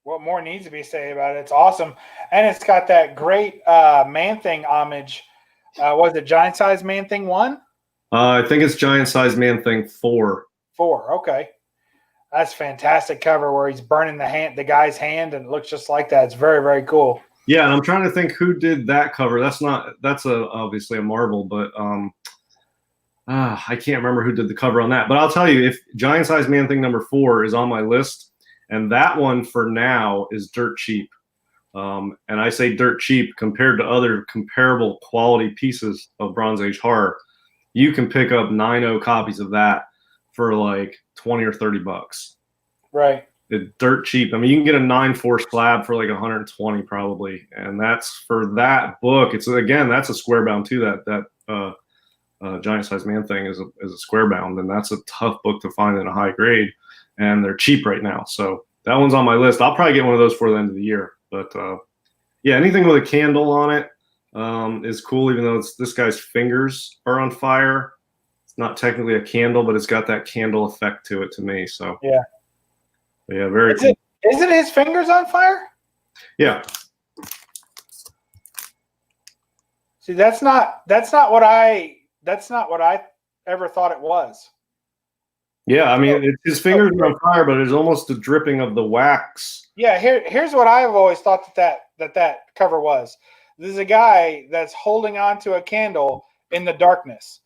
what more needs to be said about it? It's awesome. And it's got that great Man-Thing homage. Was it Giant Size Man-Thing 1? I think it's Giant Size Man-Thing 4. 4, okay. That's fantastic cover where he's burning the guy's hand, and it looks just like that. It's very, very cool. Yeah, and I'm trying to think who did that cover. That's obviously a Marvel, but I can't remember who did the cover on that, but I'll tell you, if Giant Size Man-Thing number 4 is on my list, and that one for now is dirt cheap. And I say dirt cheap compared to other comparable quality pieces of Bronze Age horror. You can pick up 9.0 copies of that for like 20 or 30 bucks. Right. It's dirt cheap. I mean, you can get a 9.4 slab for like 120 probably, and that's for that book. It's again, that's a square bound too. That Giant Size Man-Thing is a square bound, and that's a tough book to find in a high grade, and they're cheap right now. So that one's on my list. I'll probably get one of those for the end of the year. But yeah, anything with a candle on it is cool, even though this guy's fingers are on fire. It's not technically a candle, but it's got that candle effect to it to me. So yeah, very cool. Is it his fingers on fire? Yeah. See, that's not what I ever thought it was. Yeah, I mean, his fingers are on fire, but it's almost a dripping of the wax. Yeah, here's what I've always thought that cover was. This is a guy that's holding on to a candle in the darkness.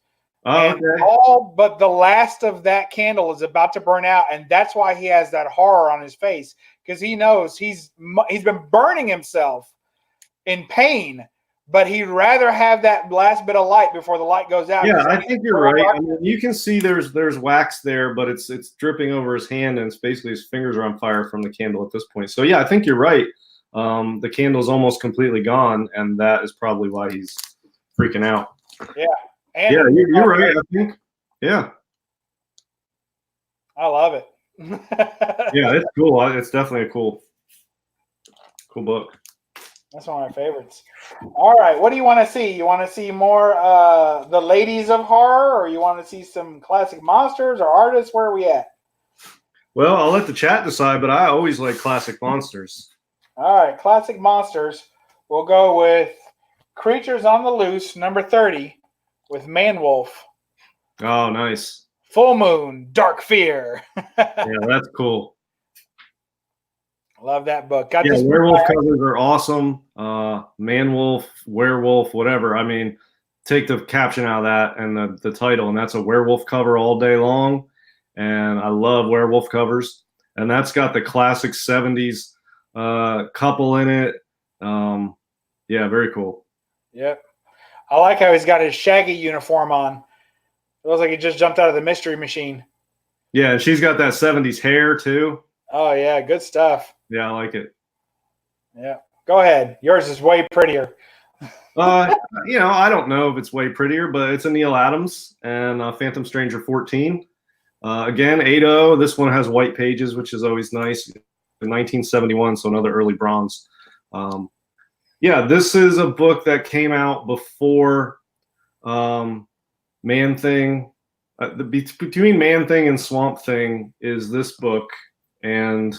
Oh, and okay. all but the last of that candle is about to burn out, and that's why he has that horror on his face, because he knows he's been burning himself in pain, but he'd rather have that last bit of light before the light goes out. Yeah, I think you're right. I mean, you can see there's wax there, but it's dripping over his hand, and it's basically his fingers are on fire from the candle at this point. So yeah, I think you're right. The candle's almost completely gone, and that is probably why he's freaking out. Yeah. And yeah, you're right. I think. Yeah. I love it. Yeah, it's cool. It's definitely a cool book. That's one of my favorites. All right, what do you want to see? You want to see more the ladies of horror, or you want to see some classic monsters or artists? Where are we at? Well, I'll let the chat decide, but I always like classic monsters. All right, classic monsters. We'll go with Creatures on the Loose, number 30, with Manwolf. Oh, nice. Full Moon, Dark Fear. Yeah, that's cool. Love that book. Yeah, werewolf covers are awesome. Manwolf, werewolf, whatever. I mean, take the caption out of that and the title, and that's a werewolf cover all day long. And I love werewolf covers. And that's got the classic 70s couple in it. Yeah, very cool. Yep. I like how he's got his Shaggy uniform on. It looks like he just jumped out of the Mystery Machine. Yeah, and she's got that 70s hair too. Oh, yeah, good stuff. Yeah, I like it. Yeah. Go ahead. Yours is way prettier. I don't know if it's way prettier, but it's a Neil Adams and Phantom Stranger 14. Again, 8.0. This one has white pages, which is always nice. 1971, so another early bronze. Yeah, this is a book that came out before Man-Thing. Between Man-Thing and Swamp Thing is this book, and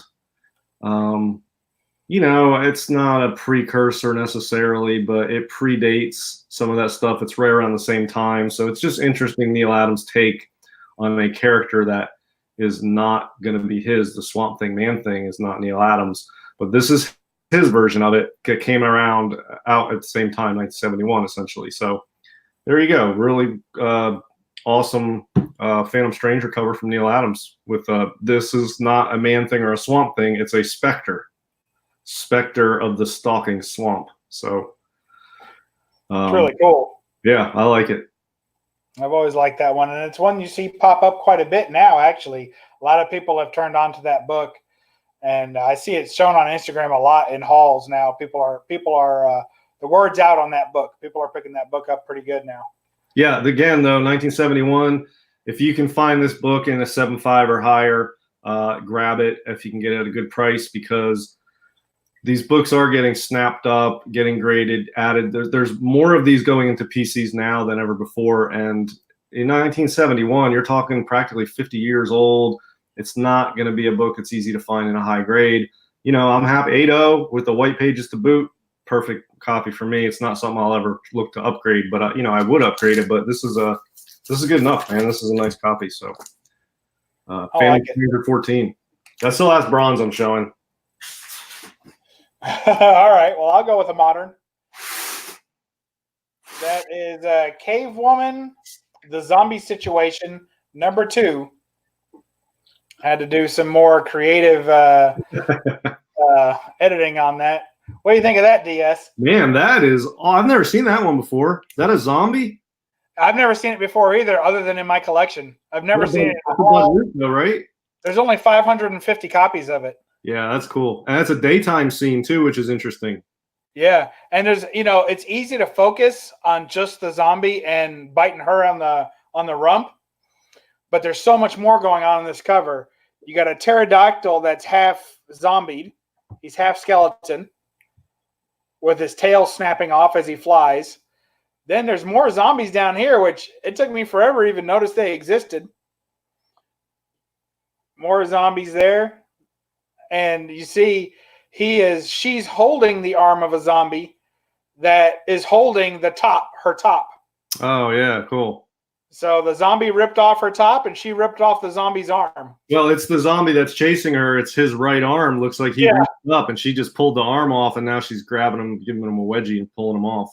it's not a precursor necessarily, but it predates some of that stuff. It's right around the same time, so it's just interesting Neil Adams' take on a character that is not going to be his. The Swamp Thing, Man-Thing is not Neil Adams, but this is his version of it. It came out at the same time, 1971, essentially. So there you go. Really awesome Phantom Stranger cover from Neil Adams with this is not a Man-Thing or a Swamp Thing. It's a specter of the stalking swamp. So it's really cool. Yeah, I like it. I've always liked that one, and it's one you see pop up quite a bit now. Actually, a lot of people have turned on to that book, and I see it shown on Instagram a lot in hauls now. People are the word's out on that book. People are picking that book up pretty good now. Yeah, again though, 1971. If you can find this book in a 7.5 or higher, grab it if you can get it at a good price, because these books are getting snapped up, getting graded, added. There's more of these going into PCs now than ever before. And in 1971, you're talking practically 50 years old. It's not going to be a book that's easy to find in a high grade. I'm happy 8.0 with the white pages to boot. Perfect copy for me. It's not something I'll ever look to upgrade, but I would upgrade it. But this is good enough, man. This is a nice copy. So, Phantom Stranger 14. That still has bronze. I'm showing. All right. Well, I'll go with a modern. That is Cave Woman, The Zombie Situation, number 2. I had to do some more creative editing on that. What do you think of that, DS? Man, that is... Oh, I've never seen that one before. Is that a zombie? I've never seen it before either, other than in my collection. I've never seen it at all. Right? There's only 550 copies of it. Yeah, that's cool. And that's a daytime scene too, which is interesting. Yeah, and there's it's easy to focus on just the zombie and biting her on the rump, but there's so much more going on in this cover. You got a pterodactyl that's half zombied. He's half skeleton with his tail snapping off as he flies. Then there's more zombies down here, which it took me forever to even notice they existed. More zombies there. And you see she's holding the arm of a zombie that is holding her top. Oh, yeah, cool. So the zombie ripped off her top, and she ripped off the zombie's arm. Well, it's the zombie that's chasing her. It's his right arm. Looks like he reached up, and she just pulled the arm off, and now she's grabbing him, giving him a wedgie, and pulling him off.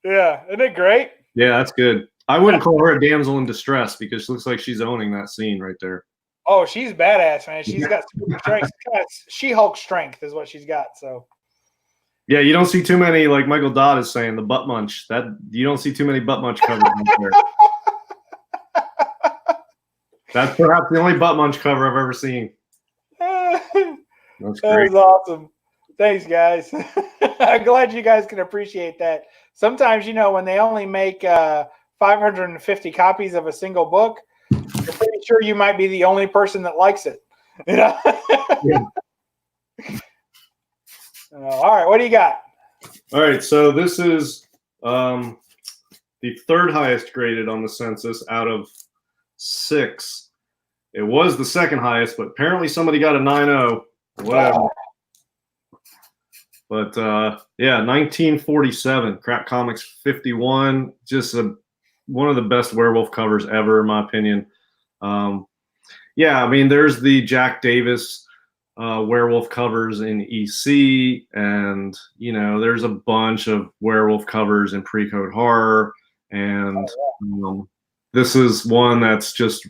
Yeah, isn't it great? Yeah, that's good. I wouldn't call her a damsel in distress because she looks like she's owning that scene right there. Oh, she's badass, man. She's got super strength. She-Hulk strength is what she's got. So, Yeah, you don't see too many, like Michael Dodd is saying, the butt munch. That you don't see too many butt munch covers out there. That's perhaps the only butt munch cover I've ever seen. That's That great. was awesome. Thanks, guys. I'm glad you guys can appreciate that. Sometimes, when they only make 550 copies of a single book, you're pretty sure you might be the only person that likes it. Yeah. All right, what do you got? All right, so this is the third highest graded on the census out of 6. It was the second highest, but apparently somebody got a 9.0. Whatever. Wow. But yeah, 1947, Crap Comics 51, just one of the best werewolf covers ever, in my opinion. Yeah, I mean, there's the Jack Davis werewolf covers in EC, and there's a bunch of werewolf covers in Pre-Code Horror, and this is one that's just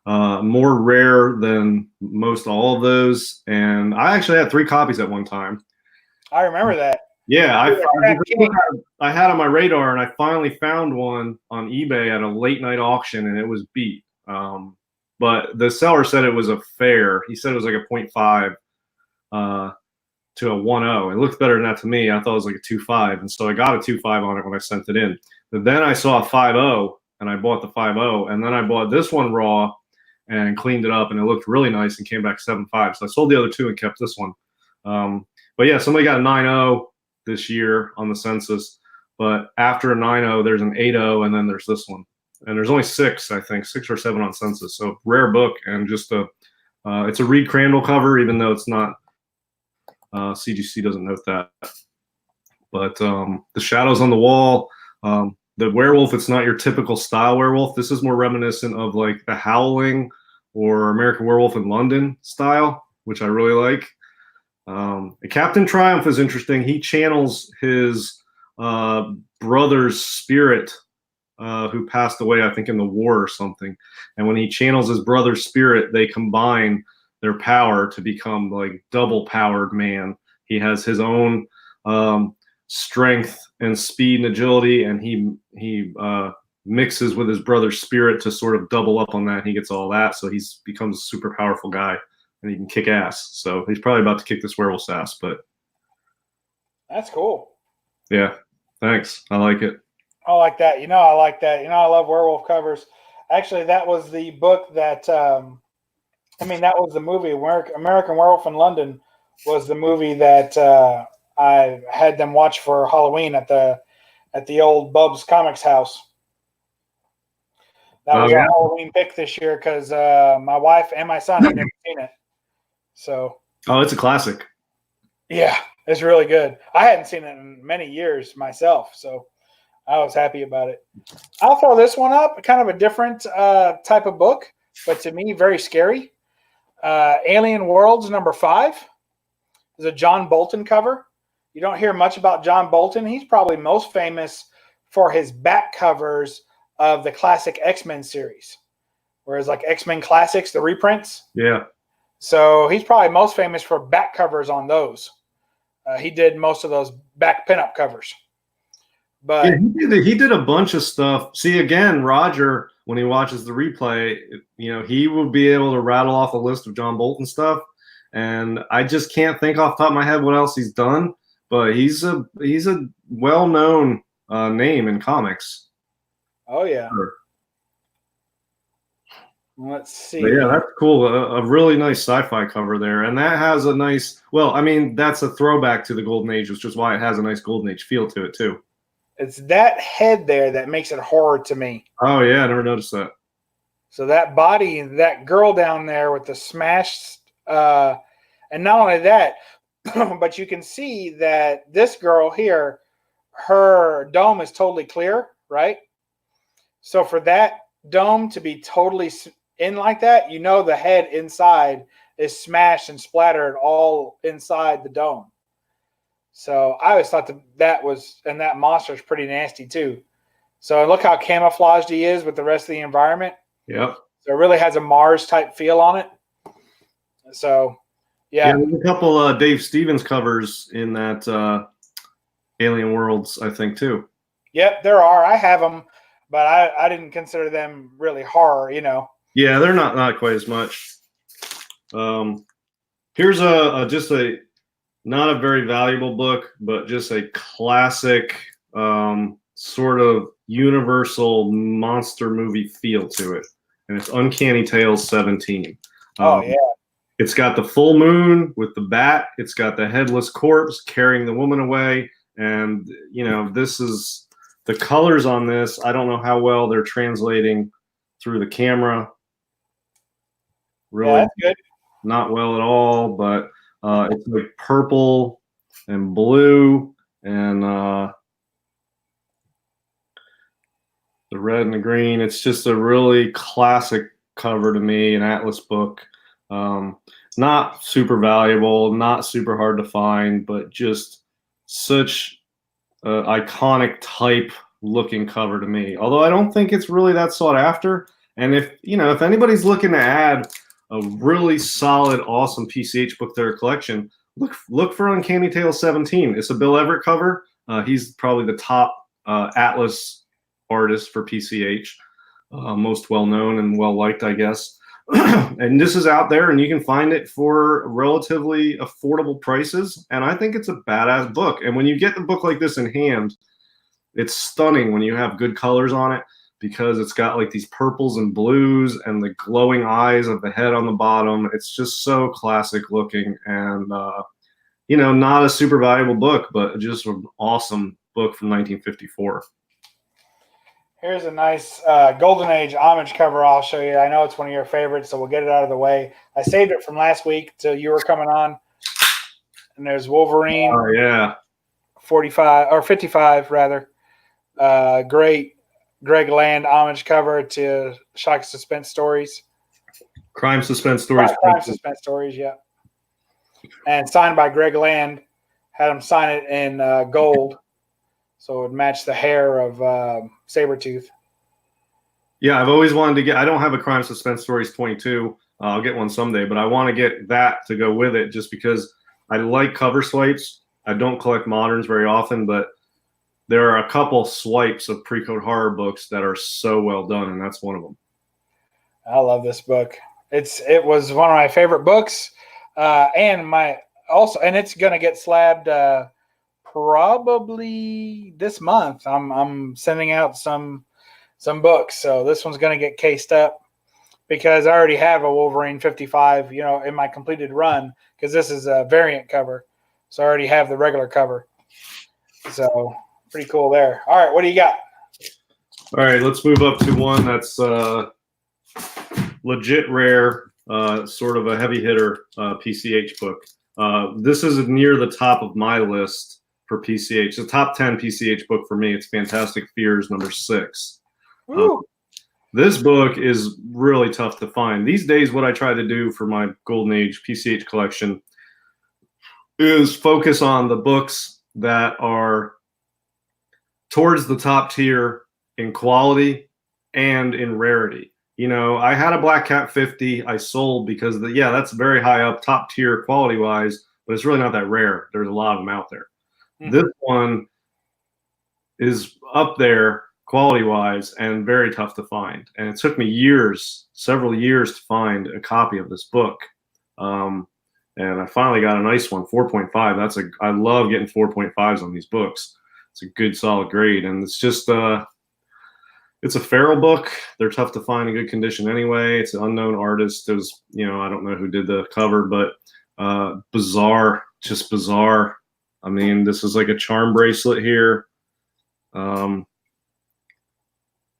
more rare than most all of those. And I actually had 3 copies at one time. I remember that. Yeah, I had on my radar, and I finally found one on eBay at a late night auction, and it was beat. But the seller said it was a fair. He said it was like a 0.5 to a 1.0. It looked better than that to me. I thought it was like a 2.5, and so I got a 2.5 on it when I sent it in. But then I saw a 5.0, and I bought the 5.0, and then I bought this one raw and cleaned it up, and it looked really nice and came back 7.5. So I sold the other 2 and kept this one. But yeah, somebody got a 9.0 this year on the census. But after a 9.0, there's an 8.0, and then there's this one. And there's only 6, I think, 6 or 7 on census. So rare book, and just it's a Reed Crandall cover, even though it's not. CGC doesn't note that. But the shadows on the wall, the werewolf, it's not your typical style werewolf. This is more reminiscent of like the Howling or American Werewolf in London style, which I really like. Captain Triumph is interesting. He channels his brother's spirit, who passed away, I think, in the war or something. And when he channels his brother's spirit, they combine their power to become like double-powered man. He has his own strength and speed and agility, and he mixes with his brother's spirit to sort of double up on that. He gets all that, so he's becomes a super powerful guy. And he can kick ass. So he's probably about to kick this werewolf's ass, but that's cool. Yeah, thanks. I like it. I like that. I like that. I love werewolf covers. Actually, that was the book that, that was the movie. American Werewolf in London was the movie that I had them watch for Halloween at the old BUB'S Comics house. That was our Halloween pick this year because my wife and my son had never seen it. So. Oh, it's a classic. Yeah, it's really good. I hadn't seen it in many years myself, so I was happy about it. I'll throw this one up, kind of a different type of book, but to me, very scary. Alien Worlds #5 is a John Bolton cover. You don't hear much about John Bolton. He's probably most famous for his back covers of the classic X-Men series, whereas like X-Men Classics, the reprints. Yeah. So he's probably most famous for back covers on those. He did most of those back pinup covers. But yeah, he did a bunch of stuff. See, again, Roger, when he watches the replay, he will be able to rattle off a list of John Bolton stuff, and I just can't think off the top of my head what else he's done. But he's a well-known name in comics. Oh yeah. Sure. Let's see. But yeah, that's cool. A really nice sci-fi cover there, and that has a nice. Well, that's a throwback to the Golden Age, which is why it has a nice Golden Age feel to it too. It's that head there that makes it horror to me. Oh yeah, I never noticed that. So that body, that girl down there with the smashed, and not only that, but you can see that this girl here, her dome is totally clear, right? So for that dome to be totally in like that, the head inside is smashed and splattered all inside the dome. So I always thought that monster is pretty nasty too. So look how camouflaged he is with the rest of the environment. Yep. So it really has a Mars type feel on it. So yeah, there's a couple Dave Stevens covers in that Alien Worlds, I think, too. Yep, there are. I have them, but I didn't consider them really horror, you know. Yeah, they're not quite as much. Here's just a not a very valuable book, but just a classic sort of universal monster movie feel to it, and it's Uncanny Tales 17. Oh yeah. It's got the full moon with the bat. It's got the headless corpse carrying the woman away, and this is the colors on this. I don't know how well they're translating through the camera. Really, yeah, that's good. Not well at all, but it's like purple and blue and the red and the green. It's just a really classic cover to me, an Atlas book. Not super valuable, not super hard to find, but just such iconic type looking cover to me. Although I don't think it's really that sought after. And if anybody's looking to add a really solid, awesome PCH book to their collection, look for Uncanny Tales 17. It's a Bill Everett cover. He's probably the top Atlas artist for PCH, most well known and well liked, I guess. And this is out there, and you can find it for relatively affordable prices. And I think it's a badass book. And when you get the book like this in hand, it's stunning when you have good colors on it, because it's got like these purples and blues and the glowing eyes of the head on the bottom. It's just so classic looking, and not a super valuable book, but just an awesome book from 1954. Here's a nice Golden Age homage cover I'll show you. I know it's one of your favorites, so we'll get it out of the way. I saved it from last week till you were coming on. And there's Wolverine. Oh, yeah. 45 or 55 rather. Great Greg Land homage cover to Shock Suspense Stories. Crime Suspense Stories. Crime Suspense Stories, yeah. And signed by Greg Land. Had him sign it in gold, so it would match the hair of Sabretooth. Yeah, I've always wanted to get – I don't have a Crime Suspense Stories 22. I'll get one someday, but I want to get that to go with it just because I like cover swipes. I don't collect moderns very often, but there are a couple swipes of pre-code horror books that are so well done, and that's one of them. I love this book. It was one of my favorite books, and it's going to get slabbed probably this month. I'm sending out some books, so this one's going to get cased up because I already have a Wolverine 55, in my completed run, because this is a variant cover, so I already have the regular cover. So pretty cool there. All right, what do you got? All right, let's move up to one that's legit rare, sort of a heavy hitter PCH book. This is near the top of my list for PCH. The top 10 PCH book for me. It's Fantastic Fears #6. This book is really tough to find. These days, what I try to do for my Golden Age PCH collection is focus on the books that are towards the top tier in quality and in rarity. I had a Black Cat 50 I sold because that's very high up, top tier quality wise, but it's really not that rare. There's a lot of them out there. Mm-hmm. This one is up there quality wise and very tough to find. And it took me several years to find a copy of this book. And I finally got a nice one, 4.5. I love getting 4.5s on these books. It's a good solid grade. And it's just, it's a feral book. They're tough to find in good condition anyway. It's an unknown artist. It was, I don't know who did the cover, but bizarre, just bizarre. I mean, this is like a charm bracelet here,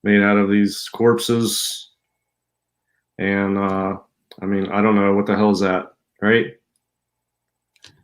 made out of these corpses. And I don't know what the hell is that, right?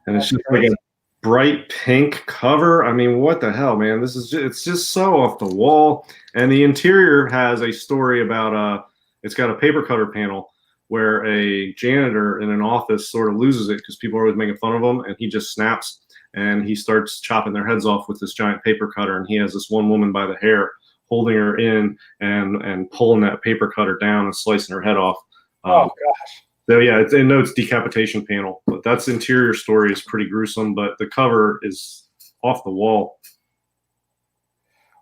And it's just like a bright pink cover. I mean, what the hell, man? It's just so off the wall. And the interior has a story about it's got a paper cutter panel where a janitor in an office sort of loses it because people are always making fun of him, and he just snaps and he starts chopping their heads off with this giant paper cutter. And he has this one woman by the hair holding her in and pulling that paper cutter down and slicing her head off. Oh gosh. So yeah, it's decapitation panel, but that's the interior story is pretty gruesome, but the cover is off the wall.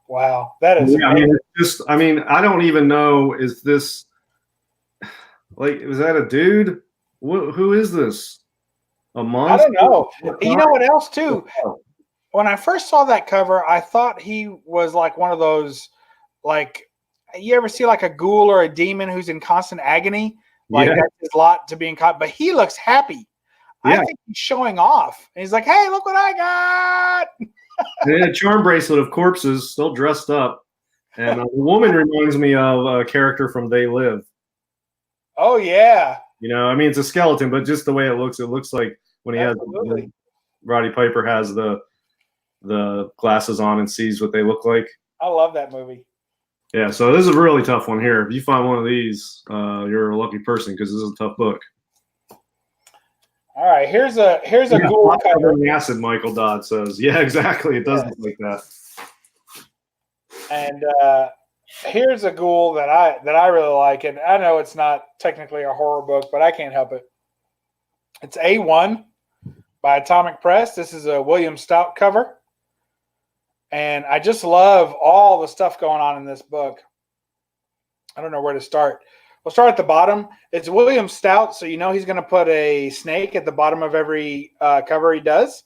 Wow, that is Yeah, I mean, I don't even know. Is this like? Is that a dude? Who is this? A I monster? don't know. You know what else too? When I first saw that cover, I thought he was like one of those, like, you ever see like a ghoul or a demon who's in constant agony? Like that's his lot to being caught, but he looks happy. Yeah. I think he's showing off. And he's like, "Hey, look what I got!" And a charm bracelet of corpses, still dressed up, and the woman reminds me of a character from They Live. Oh yeah. You know, I mean, it's a skeleton, but just the way it looks like when he has Roddy Piper has the glasses on and sees what they look like. I love that movie. Yeah, so this is a really tough one here. If you find one of these, you're a lucky person because this is a tough book. All right, here's a ghoul cover. The acid, Michael Dodd says. Yeah, exactly. It does look like that. And here's a ghoul that I really like, and I know it's not technically a horror book, but I can't help it. It's A1 by Atomic Press. This is a William Stout cover. And I just love all the stuff going on in this book. I don't know where to start. We'll start at the bottom. It's William Stout, so you know he's going to put a snake at the bottom of every cover he does.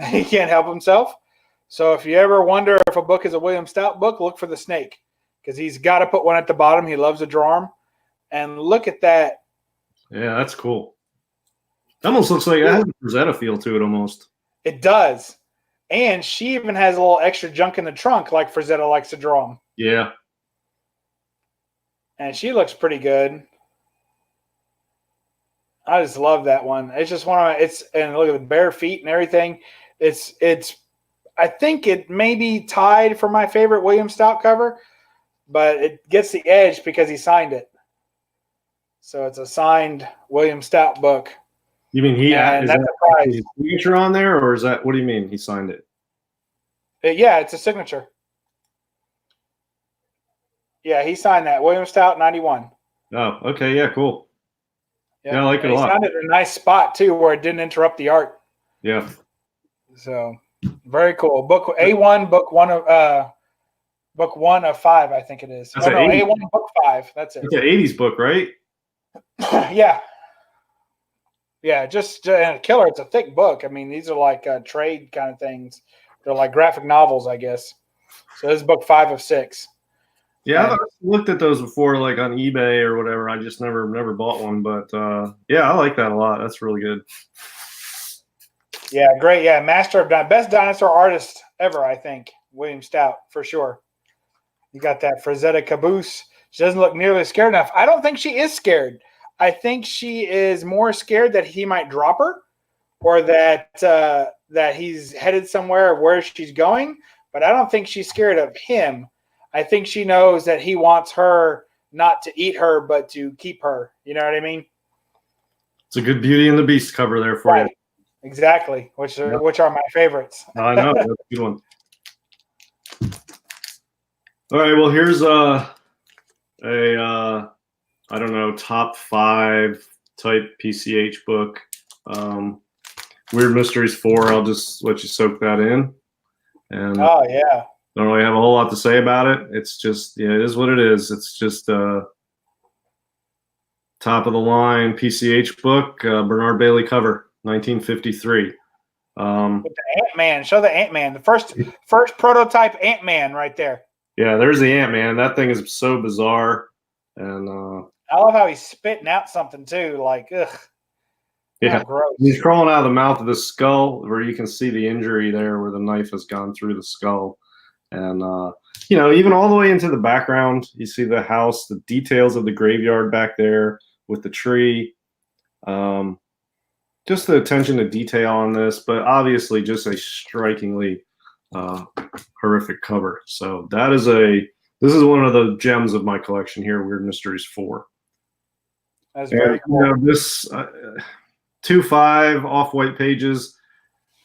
He can't help himself. So if you ever wonder if a book is a William Stout book, look for the snake because he's got to put one at the bottom. He loves to draw them. And look at that. Yeah, that's cool. It almost looks like it has a Rosetta feel to it almost. It does. And she even has a little extra junk in the trunk like Frazetta likes to draw them. Yeah. And she looks pretty good. I just love that one. It's just one of and look at the bare feet and everything. I think it may be tied for my favorite William Stout cover, but it gets the edge because he signed it. So it's a signed William Stout book. You mean is that his signature on there, or is that, what do you mean he signed it? Yeah, it's a signature. Yeah, he signed that. William Stout, 91. Oh, okay. Yeah, cool. Yeah, I like it a lot. He signed it in a nice spot, too, where it didn't interrupt the art. Yeah. So, very cool. Book A1, book one of 5, I think it is. That's A1, book 5. That's it. It's an 80s book, right? Yeah. Yeah, just killer. It's a thick book. I mean, these are like trade kind of things. They're like graphic novels, I guess. So this is book 5 of 6. Yeah, I've looked at those before, like on eBay or whatever. I just never bought one, but yeah, I like that a lot. That's really good. Yeah, great. Yeah, master of best dinosaur artist ever, I think. William Stout for sure. You got that Frazetta caboose. She doesn't look nearly scared enough. I don't think she is scared. I think she is more scared that he might drop her, or that he's headed somewhere where she's going. But I don't think she's scared of him. I think she knows that he wants her not to eat her, but to keep her. You know what I mean? It's a good Beauty and the Beast cover there for you. Exactly, which are my favorites. I know, that's a good one. All right, well, here's a I don't know, top 5 type PCH book. Weird Mysteries 4. I'll just let you soak that in. And oh yeah. Don't really have a whole lot to say about it. It's just, yeah, it is what it is. It's just top of the line PCH book, Bernard Bailey cover, 1953. With the Ant-Man. Show the Ant-Man. The first prototype Ant-Man right there. Yeah, there's the Ant-Man. That thing is so bizarre. And I love how he's spitting out something too. Like, ugh. Yeah, gross. He's crawling out of the mouth of the skull where you can see the injury there where the knife has gone through the skull. And, you know, even all the way into the background, you see the house, the details of the graveyard back there with the tree. Just the attention to detail on this, but obviously just a strikingly horrific cover. So this is one of the gems of my collection here, Weird Mysteries 4. That's very cool. You know, this 2.5 off-white pages,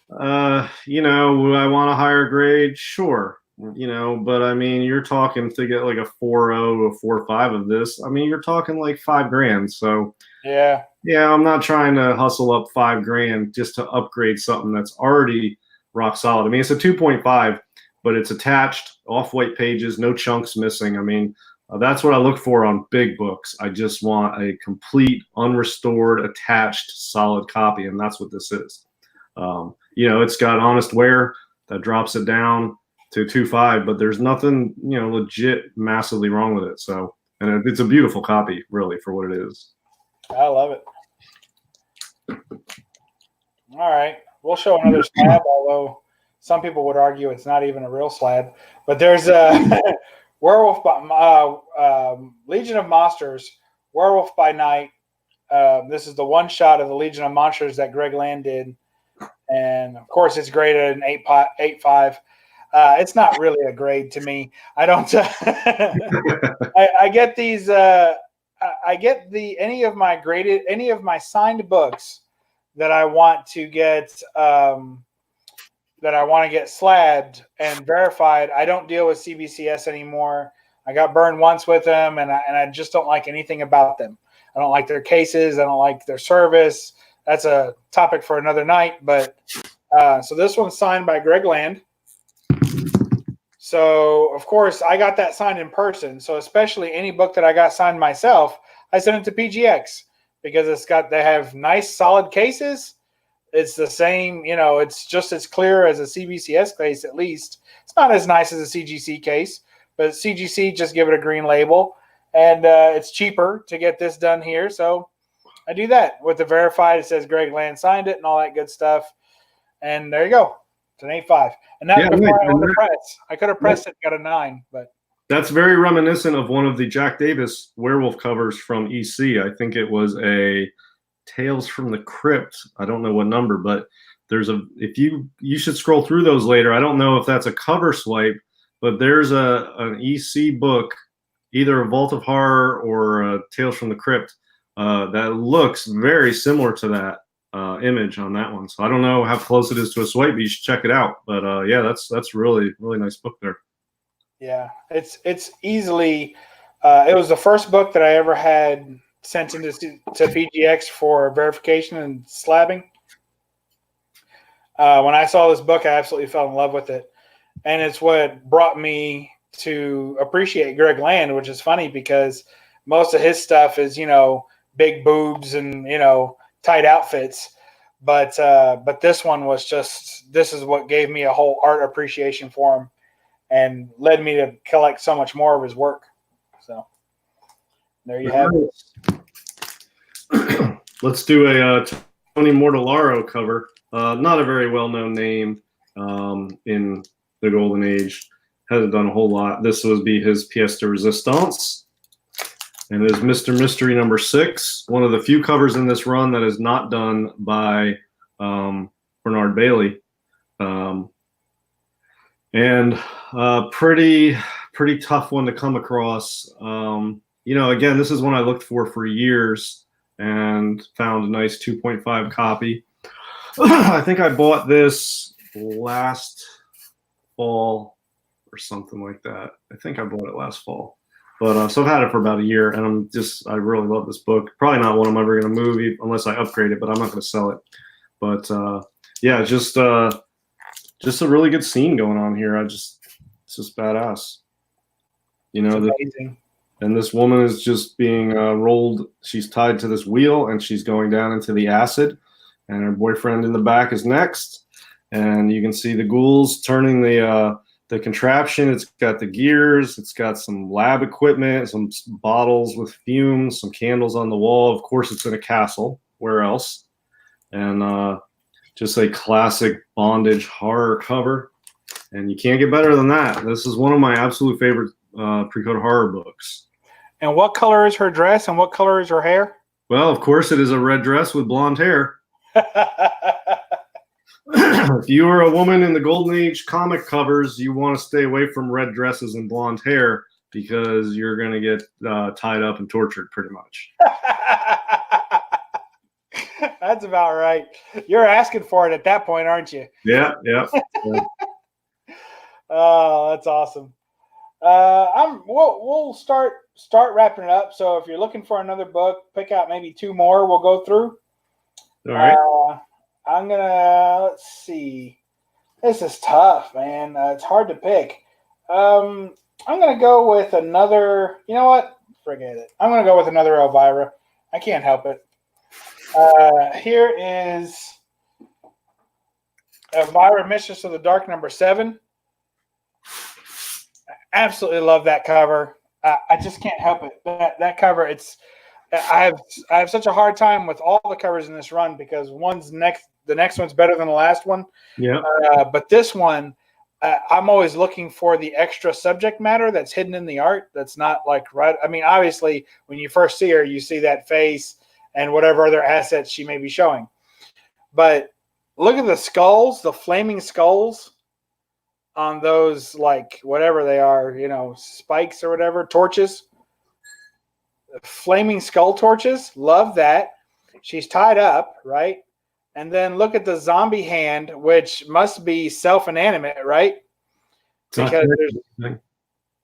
you know, I want a higher grade? Sure. You know, but I mean, you're talking to get like a 4.0 or 4.5 of this. I mean, you're talking like $5,000. So yeah, I'm not trying to hustle up $5,000 just to upgrade something that's already rock solid. I mean, it's a 2.5, but it's attached, off-white pages, no chunks missing. I mean, that's what I look for on big books. I just want a complete, unrestored, attached, solid copy, and that's what this is. It's got honest wear that drops it down to 2.5, but there's nothing, legit massively wrong with it. So, and it's a beautiful copy, really, for what it is. I love it. All right, we'll show another slab, although some people would argue it's not even a real slab. But there's a Werewolf by Legion of Monsters, Werewolf by Night. This is the one shot of the Legion of Monsters that Greg Land did. And, of course, it's graded an 8.5. It's not really a grade to me. I don't I get these I get any of my signed books that I want to get slabbed and verified. I don't deal with CBCS anymore. I got burned once with them, and I just don't like anything about them. I don't like their cases. I don't like their service. That's a topic for another night. But so this one's signed by Greg Land. So, of course, I got that signed in person. So especially any book that I got signed myself, I sent it to PGX because they have nice, solid cases. It's the same, it's just as clear as a CBCS case, at least. It's not as nice as a CGC case, but CGC, just give it a green label. And it's cheaper to get this done here. So I do that with the verified. It says Greg Land signed it and all that good stuff. And there you go. It's an 8.5. And that's before I owned the press. I could have pressed it and got a 9, but. That's very reminiscent of one of the Jack Davis werewolf covers from EC. I think it was a Tales from the Crypt. I don't know what number, but you should scroll through those later. I don't know if that's a cover swipe, but there's an EC book, either a Vault of Horror or a Tales from the Crypt, that looks very similar to that image on that one. So I don't know how close it is to a swipe, but you should check it out. But yeah, that's really, really nice book there. Yeah, it's easily it was the first book that I ever had sent into to PGX for verification and slabbing. When I saw this book, I absolutely fell in love with it, and it's what brought me to appreciate Greg Land, which is funny because most of his stuff is big boobs and tight outfits, but this one was this is what gave me a whole art appreciation for him and led me to collect so much more of his work. So there you have it. Let's do a Tony Mortellaro cover. Not a very well-known name in the Golden Age. Hasn't done a whole lot. This would be his pièce de résistance. And it is Mr. Mystery number 6, one of the few covers in this run that is not done by Bernard Bailey. And pretty tough one to come across. Again, this is one I looked for years and found a nice 2.5 copy. I think I bought this last fall or something like that. I think I bought it last fall. But so I've had it for about a year, and I really love this book. Probably not one I'm ever going to move unless I upgrade it, but I'm not going to sell it. But yeah, just a really good scene going on here. It's just badass. amazing. And this woman is just being rolled. She's tied to this wheel, and she's going down into the acid. And her boyfriend in the back is next. And you can see the ghouls turning the contraption. It's got the gears. It's got some lab equipment, some bottles with fumes, some candles on the wall. Of course, it's in a castle. Where else? And just a classic bondage horror cover. And you can't get better than that. This is one of my absolute favorite pre-code horror books. And what color is her dress and what color is her hair? Well, of course, it is a red dress with blonde hair. If you are a woman in the Golden Age comic covers, you want to stay away from red dresses and blonde hair because you're going to get tied up and tortured pretty much. That's about right. You're asking for it at that point, aren't you? Yeah. Oh, that's awesome. We'll start wrapping it up. So if you're looking for another book, pick out maybe 2 more. We'll go through. All right. I'm gonna let's see. This is tough, man. It's hard to pick. I'm going to go with another. You know what? Forget it. I'm going to go with another Elvira. I can't help it. Here is Elvira, Mistress of the Dark, number 7. I absolutely love that cover. I just can't help it. That cover, I have such a hard time with all the covers in this run because the next one's better than the last one. Yeah. But this one, I'm always looking for the extra subject matter that's hidden in the art. That's not like right. I mean, obviously, when you first see her, you see that face and whatever other assets she may be showing. But look at the skulls, the flaming skulls on those, like whatever they are, spikes or whatever, torches. Flaming skull torches. Love that. She's tied up, right? And then look at the zombie hand, which must be self-inanimate, right? Because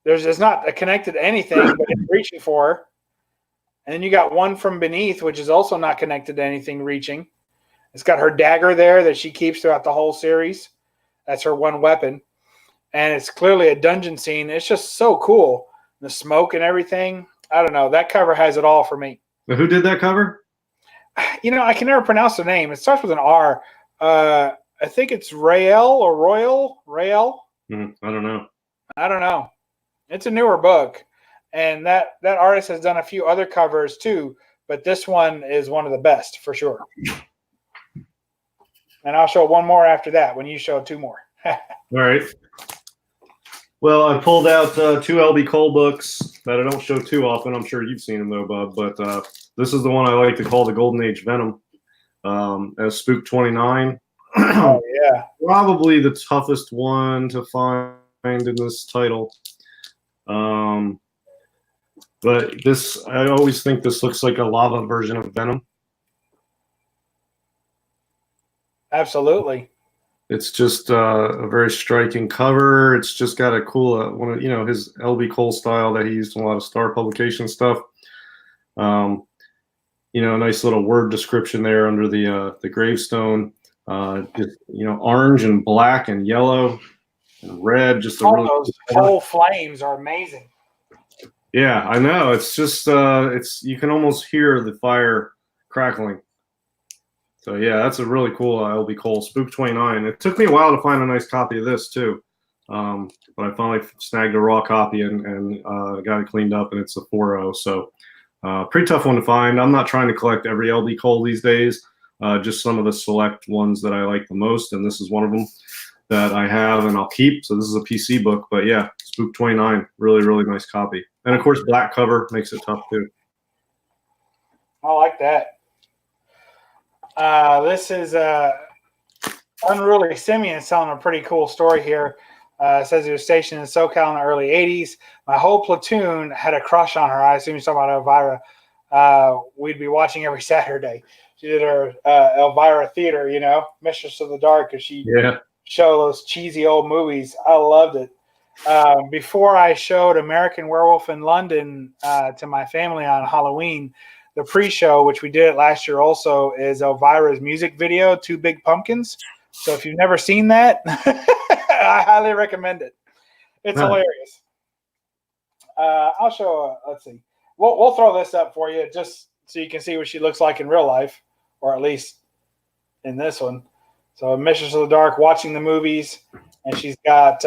there's not connected to anything, but it's reaching for her. And then you got one from beneath, which is also not connected to anything reaching. It's got her dagger there that she keeps throughout the whole series. That's her one weapon. And it's clearly a dungeon scene. It's just so cool. The smoke and everything. I don't know. That cover has it all for me. Who did that cover? I can never pronounce the name. It starts with an R. I think it's Rael or Royal. Rael. I don't know. I don't know. It's a newer book, and that artist has done a few other covers too. But this one is one of the best for sure. And I'll show one more after that when you show 2 more. All right. Well, I pulled out 2 LB Cole books that I don't show too often. I'm sure you've seen them though, Bub. But this is the one I like to call the Golden Age Venom, as Spook 29. Oh yeah, probably the toughest one to find in this title. But I always think this looks like a lava version of Venom. Absolutely. It's just a very striking cover. It's just got a cool, his LB Cole style that he used in a lot of Star Publication stuff. A nice little word description there under the gravestone. Orange and black and yellow and red. Just all those whole flames are amazing. Yeah, I know. It's just you can almost hear the fire crackling. So yeah, that's a really cool LB Cole Spook 29. It took me a while to find a nice copy of this too, but I finally snagged a raw copy and got it cleaned up, and it's a 4.0. So pretty tough one to find. I'm not trying to collect every LB Cole these days, just some of the select ones that I like the most, and this is one of them that I have and I'll keep. So this is a PC book, but yeah, Spook 29, really, really nice copy. And of course, black cover makes it tough too. I like that. This is Unruly Simeon telling a pretty cool story here. It says he was stationed in SoCal in the early 80s. My whole platoon had a crush on her. I assume he's talking about Elvira. We'd be watching every Saturday. She did her Elvira theater, Mistress of the Dark, because she showed those cheesy old movies. I loved it. Before I showed American Werewolf in London to my family on Halloween, the pre-show, which we did last year also, is Elvira's music video, 2 Big Pumpkins. So if you've never seen that, I highly recommend it. It's hilarious. I'll show, let's see. We'll throw this up for you just so you can see what she looks like in real life, or at least in this one. So Mistress of the Dark, watching the movies, and she's got,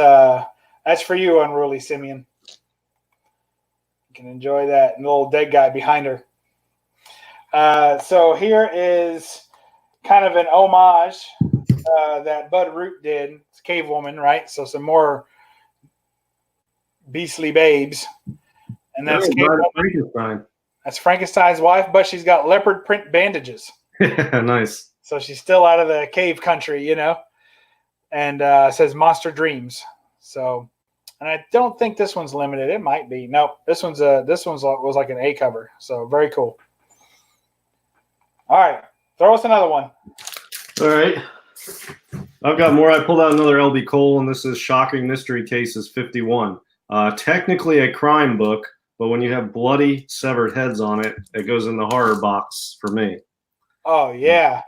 that's for you, Unruly Simeon. You can enjoy that. And the little dead guy behind her. So here is kind of an homage that Bud Root did. It's Cave Woman, right? So some more beastly babes. And that's Frankenstein. That's Frankenstein's wife, but she's got leopard print bandages. Nice. So she's still out of the cave country, And says Monster Dreams. So, and I don't think this one's limited. It might be. No, this one's was like an A cover. So very cool. All right, throw us another one. All right. I've got more. I pulled out another LB Cole, and this is Shocking Mystery Cases 51. Technically a crime book, but when you have bloody, severed heads on it, it goes in the horror box for me. Oh, yeah.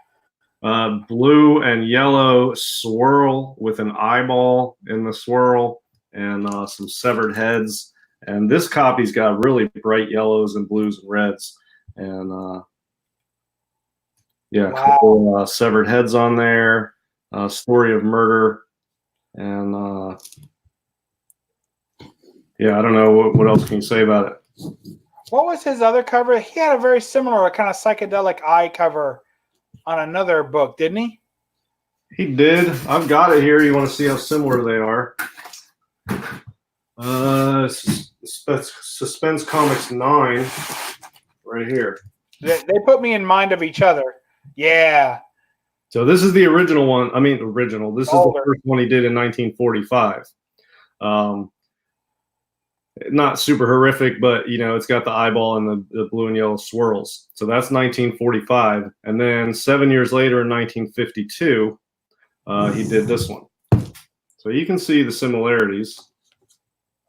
Blue and yellow swirl with an eyeball in the swirl and some severed heads. And this copy's got really bright yellows and blues and reds. And yeah, a couple severed heads on there. Story of murder. And yeah, I don't know what else can you say about it. What was his other cover? He had a very similar kind of psychedelic eye cover on another book, didn't he? He did. I've got it here. You want to see how similar they are? Suspense Comics 9 right here. They put me in mind of each other. Yeah. So this is the original one. I mean, original. This is Older. the first one he did in 1945. Not super horrific, but you know, it's got the eyeball and the blue and yellow swirls. So that's 1945. And then 7 years later in 1952, he did this one. So you can see the similarities.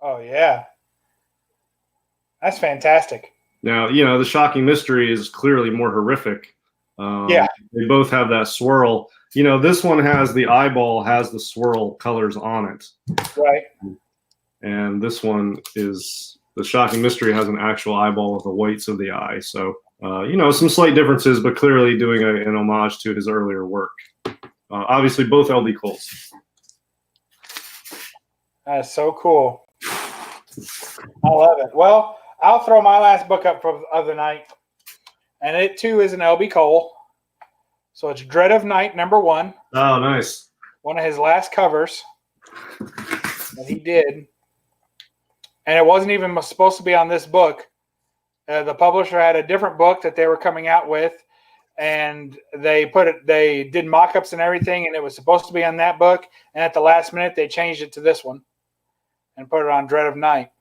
Oh, yeah. That's fantastic. Now, you know, the Shocking Mystery is clearly more horrific. Yeah. They both have that swirl. You know, this one has the eyeball, has the swirl colors on it. Right. And this one is, the Shocking Mystery has an actual eyeball with the whites of the eye. So, you know, some slight differences, but clearly doing an homage to his earlier work. Obviously, both L.B. Coles. That's so cool. I love it. Well, I'll throw my last book up for the other night. And it, too, is an L.B. Cole. So it's Dread of Night, #1. Oh, nice. One of his last covers that he did. And it wasn't even supposed to be on this book. The publisher had a different book that they were coming out with, and they did mock-ups and everything, and it was supposed to be on that book. And at the last minute, they changed it to this one and put it on Dread of Night.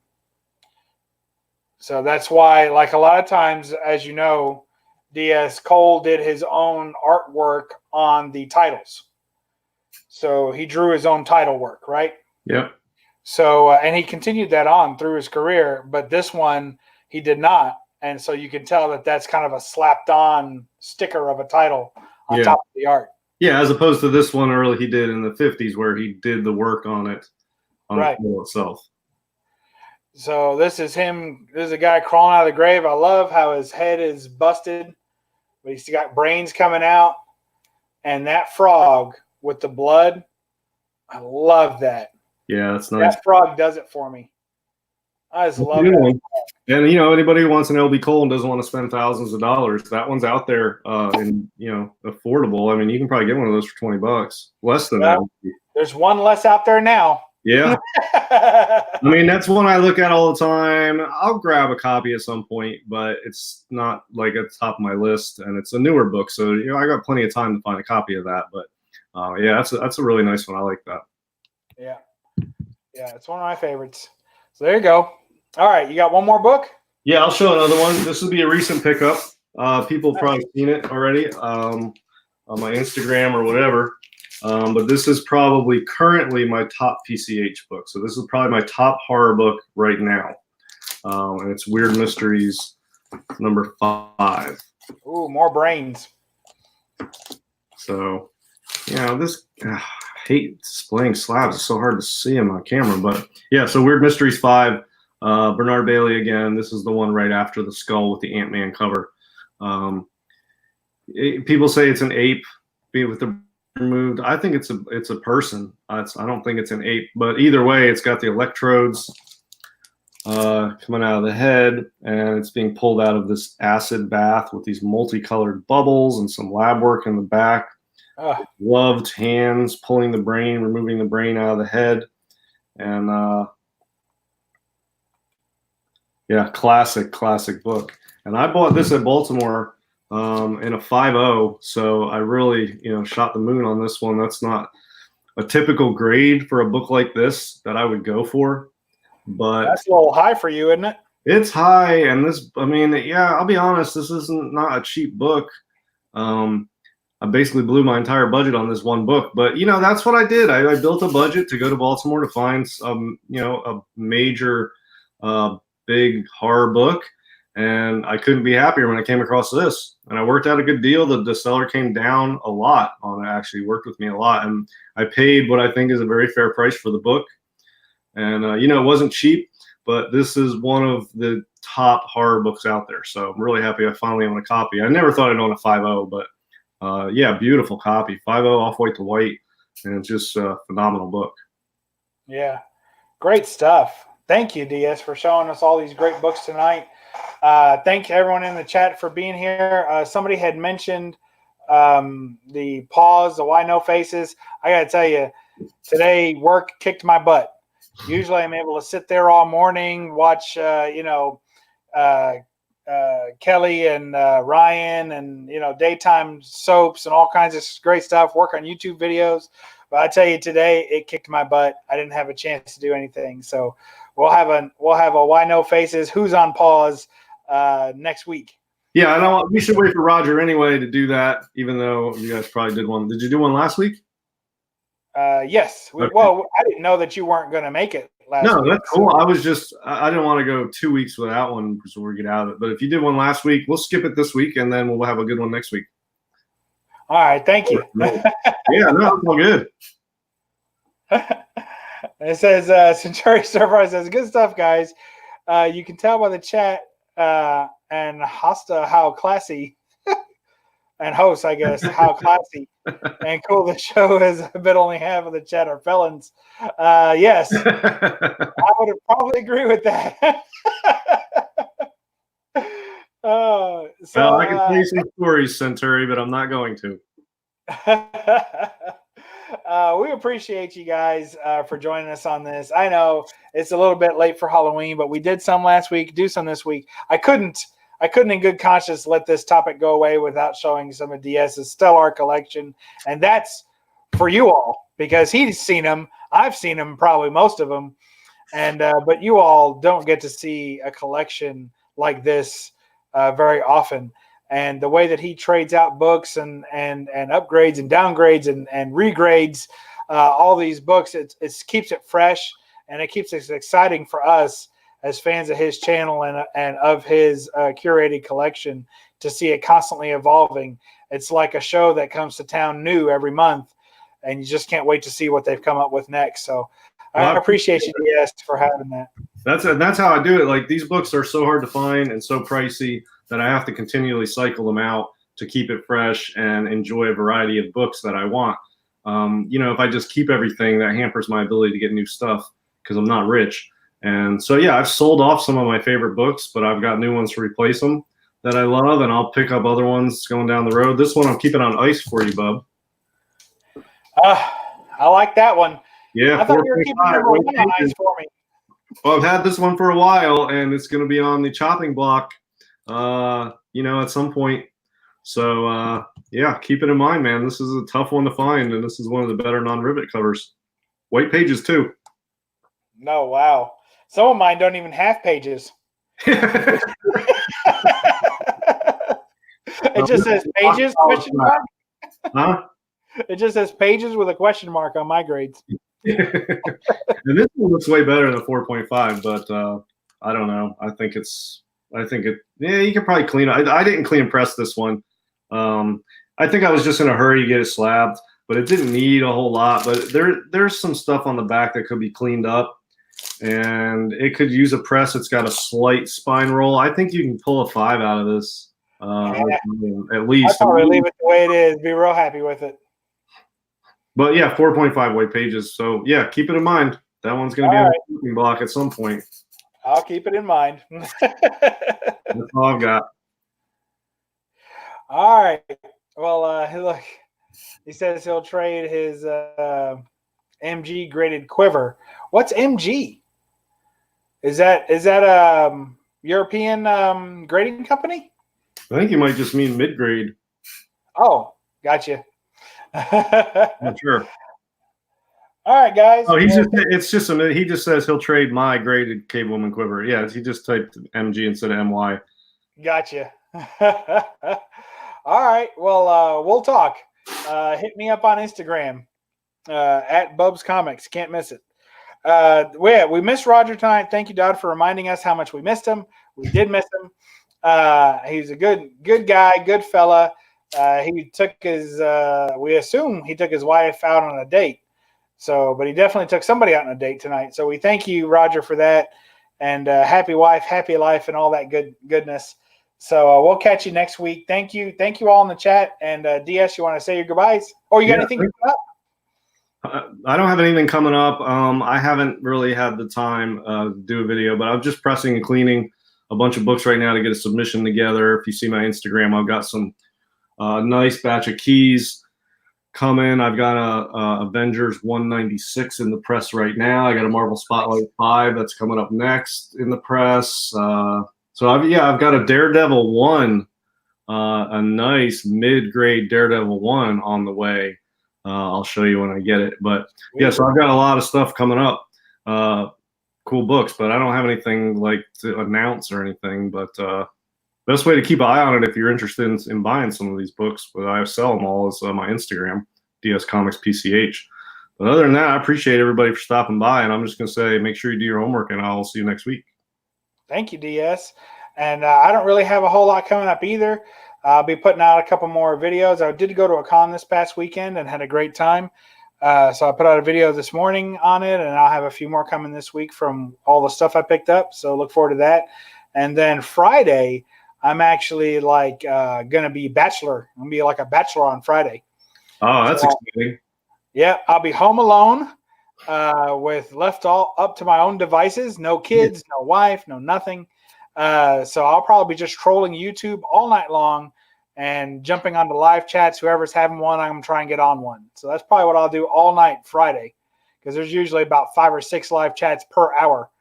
So that's why, like a lot of times, as you know, D.S. Cole did his own artwork on the titles. So he drew his own title work, right? Yep. So, and he continued that on through his career, but this one he did not. And so you can tell that that's kind of a slapped on sticker of a title on top of the art. Yeah, as opposed to this one early he did in the 50s where he did the work on it, on the title itself. So this is him. This is a guy crawling out of the grave. I love how his head is busted, but he's got brains coming out. And that frog with the blood, I love that. Yeah, that's nice. That frog does it for me. I just love it. And you know, anybody who wants an L.B. Cole and doesn't want to spend thousands of dollars, that one's out there and you know, affordable. I mean, you can probably get one of those for $20, less than that. There's one less out there now. Yeah. I mean, that's one I look at all the time. I'll grab a copy at some point, but it's not like at the top of my list, and it's a newer book, so you know, I got plenty of time to find a copy of that. But yeah, that's a really nice one. I like that. Yeah. Yeah, it's one of my favorites. So there you go. All right, you got one more book? Yeah, I'll show another one. This will be a recent pickup. People have probably seen it already on my Instagram or whatever. But this is probably currently my top PCH book. So this is probably my top horror book right now. And it's Weird Mysteries #5. Ooh, more brains. So, you know, this... I hate displaying slabs. It's so hard to see them on camera. But yeah, so Weird Mysteries 5. Bernard Bailey again. This is the one right after the skull with the Ant-Man cover. People say it's an ape with the removed. I think it's a person. I don't think it's an ape. But either way, it's got the electrodes coming out of the head, and it's being pulled out of this acid bath with these multicolored bubbles and some lab work in the back. Gloved hands pulling the brain, removing the brain out of the head. And yeah, classic book. And I bought this at Baltimore in a 5.0, so I really, you know, shot the moon on this one. That's not a typical grade for a book like this that I would go for, but that's a little high for you, isn't it? It's high, and this, I mean, yeah, I'll be honest, this isn't not a cheap book. I basically blew my entire budget on this one book, but you know, that's what I did. I built a budget to go to Baltimore to find some, you know, a major, big horror book. and I couldn't be happier when I came across this. And I worked out a good deal. The seller came down a lot on it, actually worked with me a lot. And I paid what I think is a very fair price for the book. And, it wasn't cheap, but this is one of the top horror books out there. So I'm really happy I finally own a copy. I never thought I'd own a 5.0, but beautiful copy. 5.0 off-white to white. And it's just a phenomenal book. Yeah, great stuff. Thank you, DS, for showing us all these great books tonight. Thank you, everyone in the chat, for being here. Somebody had mentioned the pause, the why no faces. I got to tell you, today work kicked my butt. Usually I'm able to sit there all morning, watch, Kelly and Ryan and, daytime soaps and all kinds of great stuff, work on YouTube videos. But I tell you, today it kicked my butt. I didn't have a chance to do anything. So we'll have a why no faces, who's on pause next week. Yeah, I know we should wait for Roger anyway to do that, even though you guys probably did one. Did you do one last week? Yes. Okay. Well, I didn't know that you weren't going to make it last week. No, that's cool. I didn't want to go 2 weeks without one because we'll get out of it. But if you did one last week, we'll skip it this week, and then we'll have a good one next week. All right. Thank you. Yeah, no, it's all good. It says, Centauri Surprise says, good stuff, guys. You can tell by the chat and Hosta how classy, and host, I guess, how classy and cool the show is. I bet only half of the chat are felons. Yes, I would probably agree with that. Well, I can tell you some stories, Centauri, but I'm not going to. We appreciate you guys for joining us on this. I know it's a little bit late for Halloween, but we did some last week, do some this week. I couldn't in good conscience let this topic go away without showing some of DS's stellar collection. And that's for you all, because he's seen them. I've seen them, probably most of them. And but you all don't get to see a collection like this very often. And the way that he trades out books and upgrades and downgrades and regrades all these books, it keeps it fresh, and it keeps it exciting for us as fans of his channel and of his curated collection to see it constantly evolving. It's like a show that comes to town new every month, and you just can't wait to see what they've come up with next. So I appreciate you, DS, for having that. That's how I do it. Like, these books are so hard to find and so pricey that I have to continually cycle them out to keep it fresh and enjoy a variety of books that I want. If I just keep everything, that hampers my ability to get new stuff because I'm not rich. And so, yeah, I've sold off some of my favorite books, but I've got new ones to replace them that I love, and I'll pick up other ones going down the road. This one I'm keeping on ice for you, Bub. I like that one. Yeah, I thought you were keeping it on ice for me. Well, I've had this one for a while, and it's going to be on the chopping block, at some point. So, yeah, keep it in mind, man. This is a tough one to find, and this is one of the better non-rivet covers. White pages, too. No, wow. Some of mine don't even have pages. It just says pages, question mark. Huh? It just says pages with a question mark on my grades. And this one looks way better than 4.5, but I don't know. I think you could probably clean it. I didn't clean and press this one. I think I was just in a hurry to get it slabbed, but it didn't need a whole lot. But there's some stuff on the back that could be cleaned up, and it could use a press. It's got a slight spine roll. I think you can pull a 5 out of this, at least. I'd probably leave it the way it is. Be real happy with it. But yeah, 4.5 white pages. So yeah, keep it in mind. That one's going to be on the chopping block at some point. I'll keep it in mind. That's all I've got. All right. Well, look, he says he'll trade his MG graded quiver. What's MG? Is that a European grading company? I think you might just mean mid-grade. Oh, gotcha. Not sure. All right, guys. Oh, he just says he'll trade my graded Cave Woman quiver. Yeah, he just typed MG instead of MY. Gotcha. All right. Well, we'll talk. Hit me up on Instagram at BUB'S Comics. Can't miss it. We missed Roger tonight. Thank you, Dodd, for reminding us how much we missed him. We did miss him. He's a good guy, good fella. He took his, we assume he took his wife out on a date. So, but he definitely took somebody out on a date tonight. So we thank you, Roger, for that. And happy wife, happy life, and all that goodness. So we'll catch you next week. Thank you all in the chat. And DS, you want to say your goodbyes? Or you got anything coming up? I don't have anything coming up. I haven't really had the time to do a video, but I'm just pressing and cleaning a bunch of books right now to get a submission together. If you see my Instagram, I've got some nice batch of keys coming. I've got a Avengers 196 in the press right now. I got a Marvel Spotlight 5 that's coming up next in the press. So I've got a Daredevil 1, a nice mid-grade Daredevil 1 on the way. I'll show you when I get it. But yeah, so I've got a lot of stuff coming up. Cool books, but I don't have anything like to announce or anything. But best way to keep an eye on it if you're interested in buying some of these books, but I sell them all, is my Instagram, DS Comics PCH. But other than that, I appreciate everybody for stopping by, and I'm just going to say make sure you do your homework, and I'll see you next week. Thank you, DS. And I don't really have a whole lot coming up either. I'll be putting out a couple more videos. I did go to a con this past weekend and had a great time. So I put out a video this morning on it, and I'll have a few more coming this week from all the stuff I picked up. So look forward to that. And then Friday, I'm actually like going to be bachelor. I'm going to be like a bachelor on Friday. Oh, that's exciting. Yeah, I'll be home alone with left all up to my own devices. No kids, no wife, no nothing. So I'll probably be just trolling YouTube all night long and jumping onto live chats. Whoever's having one, I'm going to try and get on one. So that's probably what I'll do all night Friday, because there's usually about 5 or 6 live chats per hour.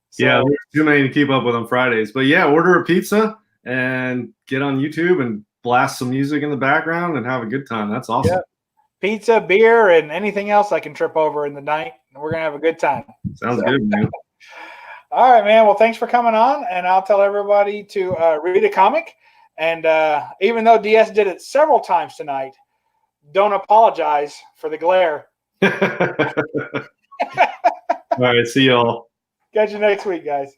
So, yeah, there's too many to keep up with on Fridays. But yeah, order a pizza and get on YouTube and blast some music in the background and have a good time. That's awesome. Yeah. Pizza, beer, and anything else I can trip over in the night. We're going to have a good time. Sounds good, man. All right, man. Well, thanks for coming on, and I'll tell everybody to read a comic. And even though DS did it several times tonight, don't apologize for the glare. All right, see y'all. Catch you next week, guys.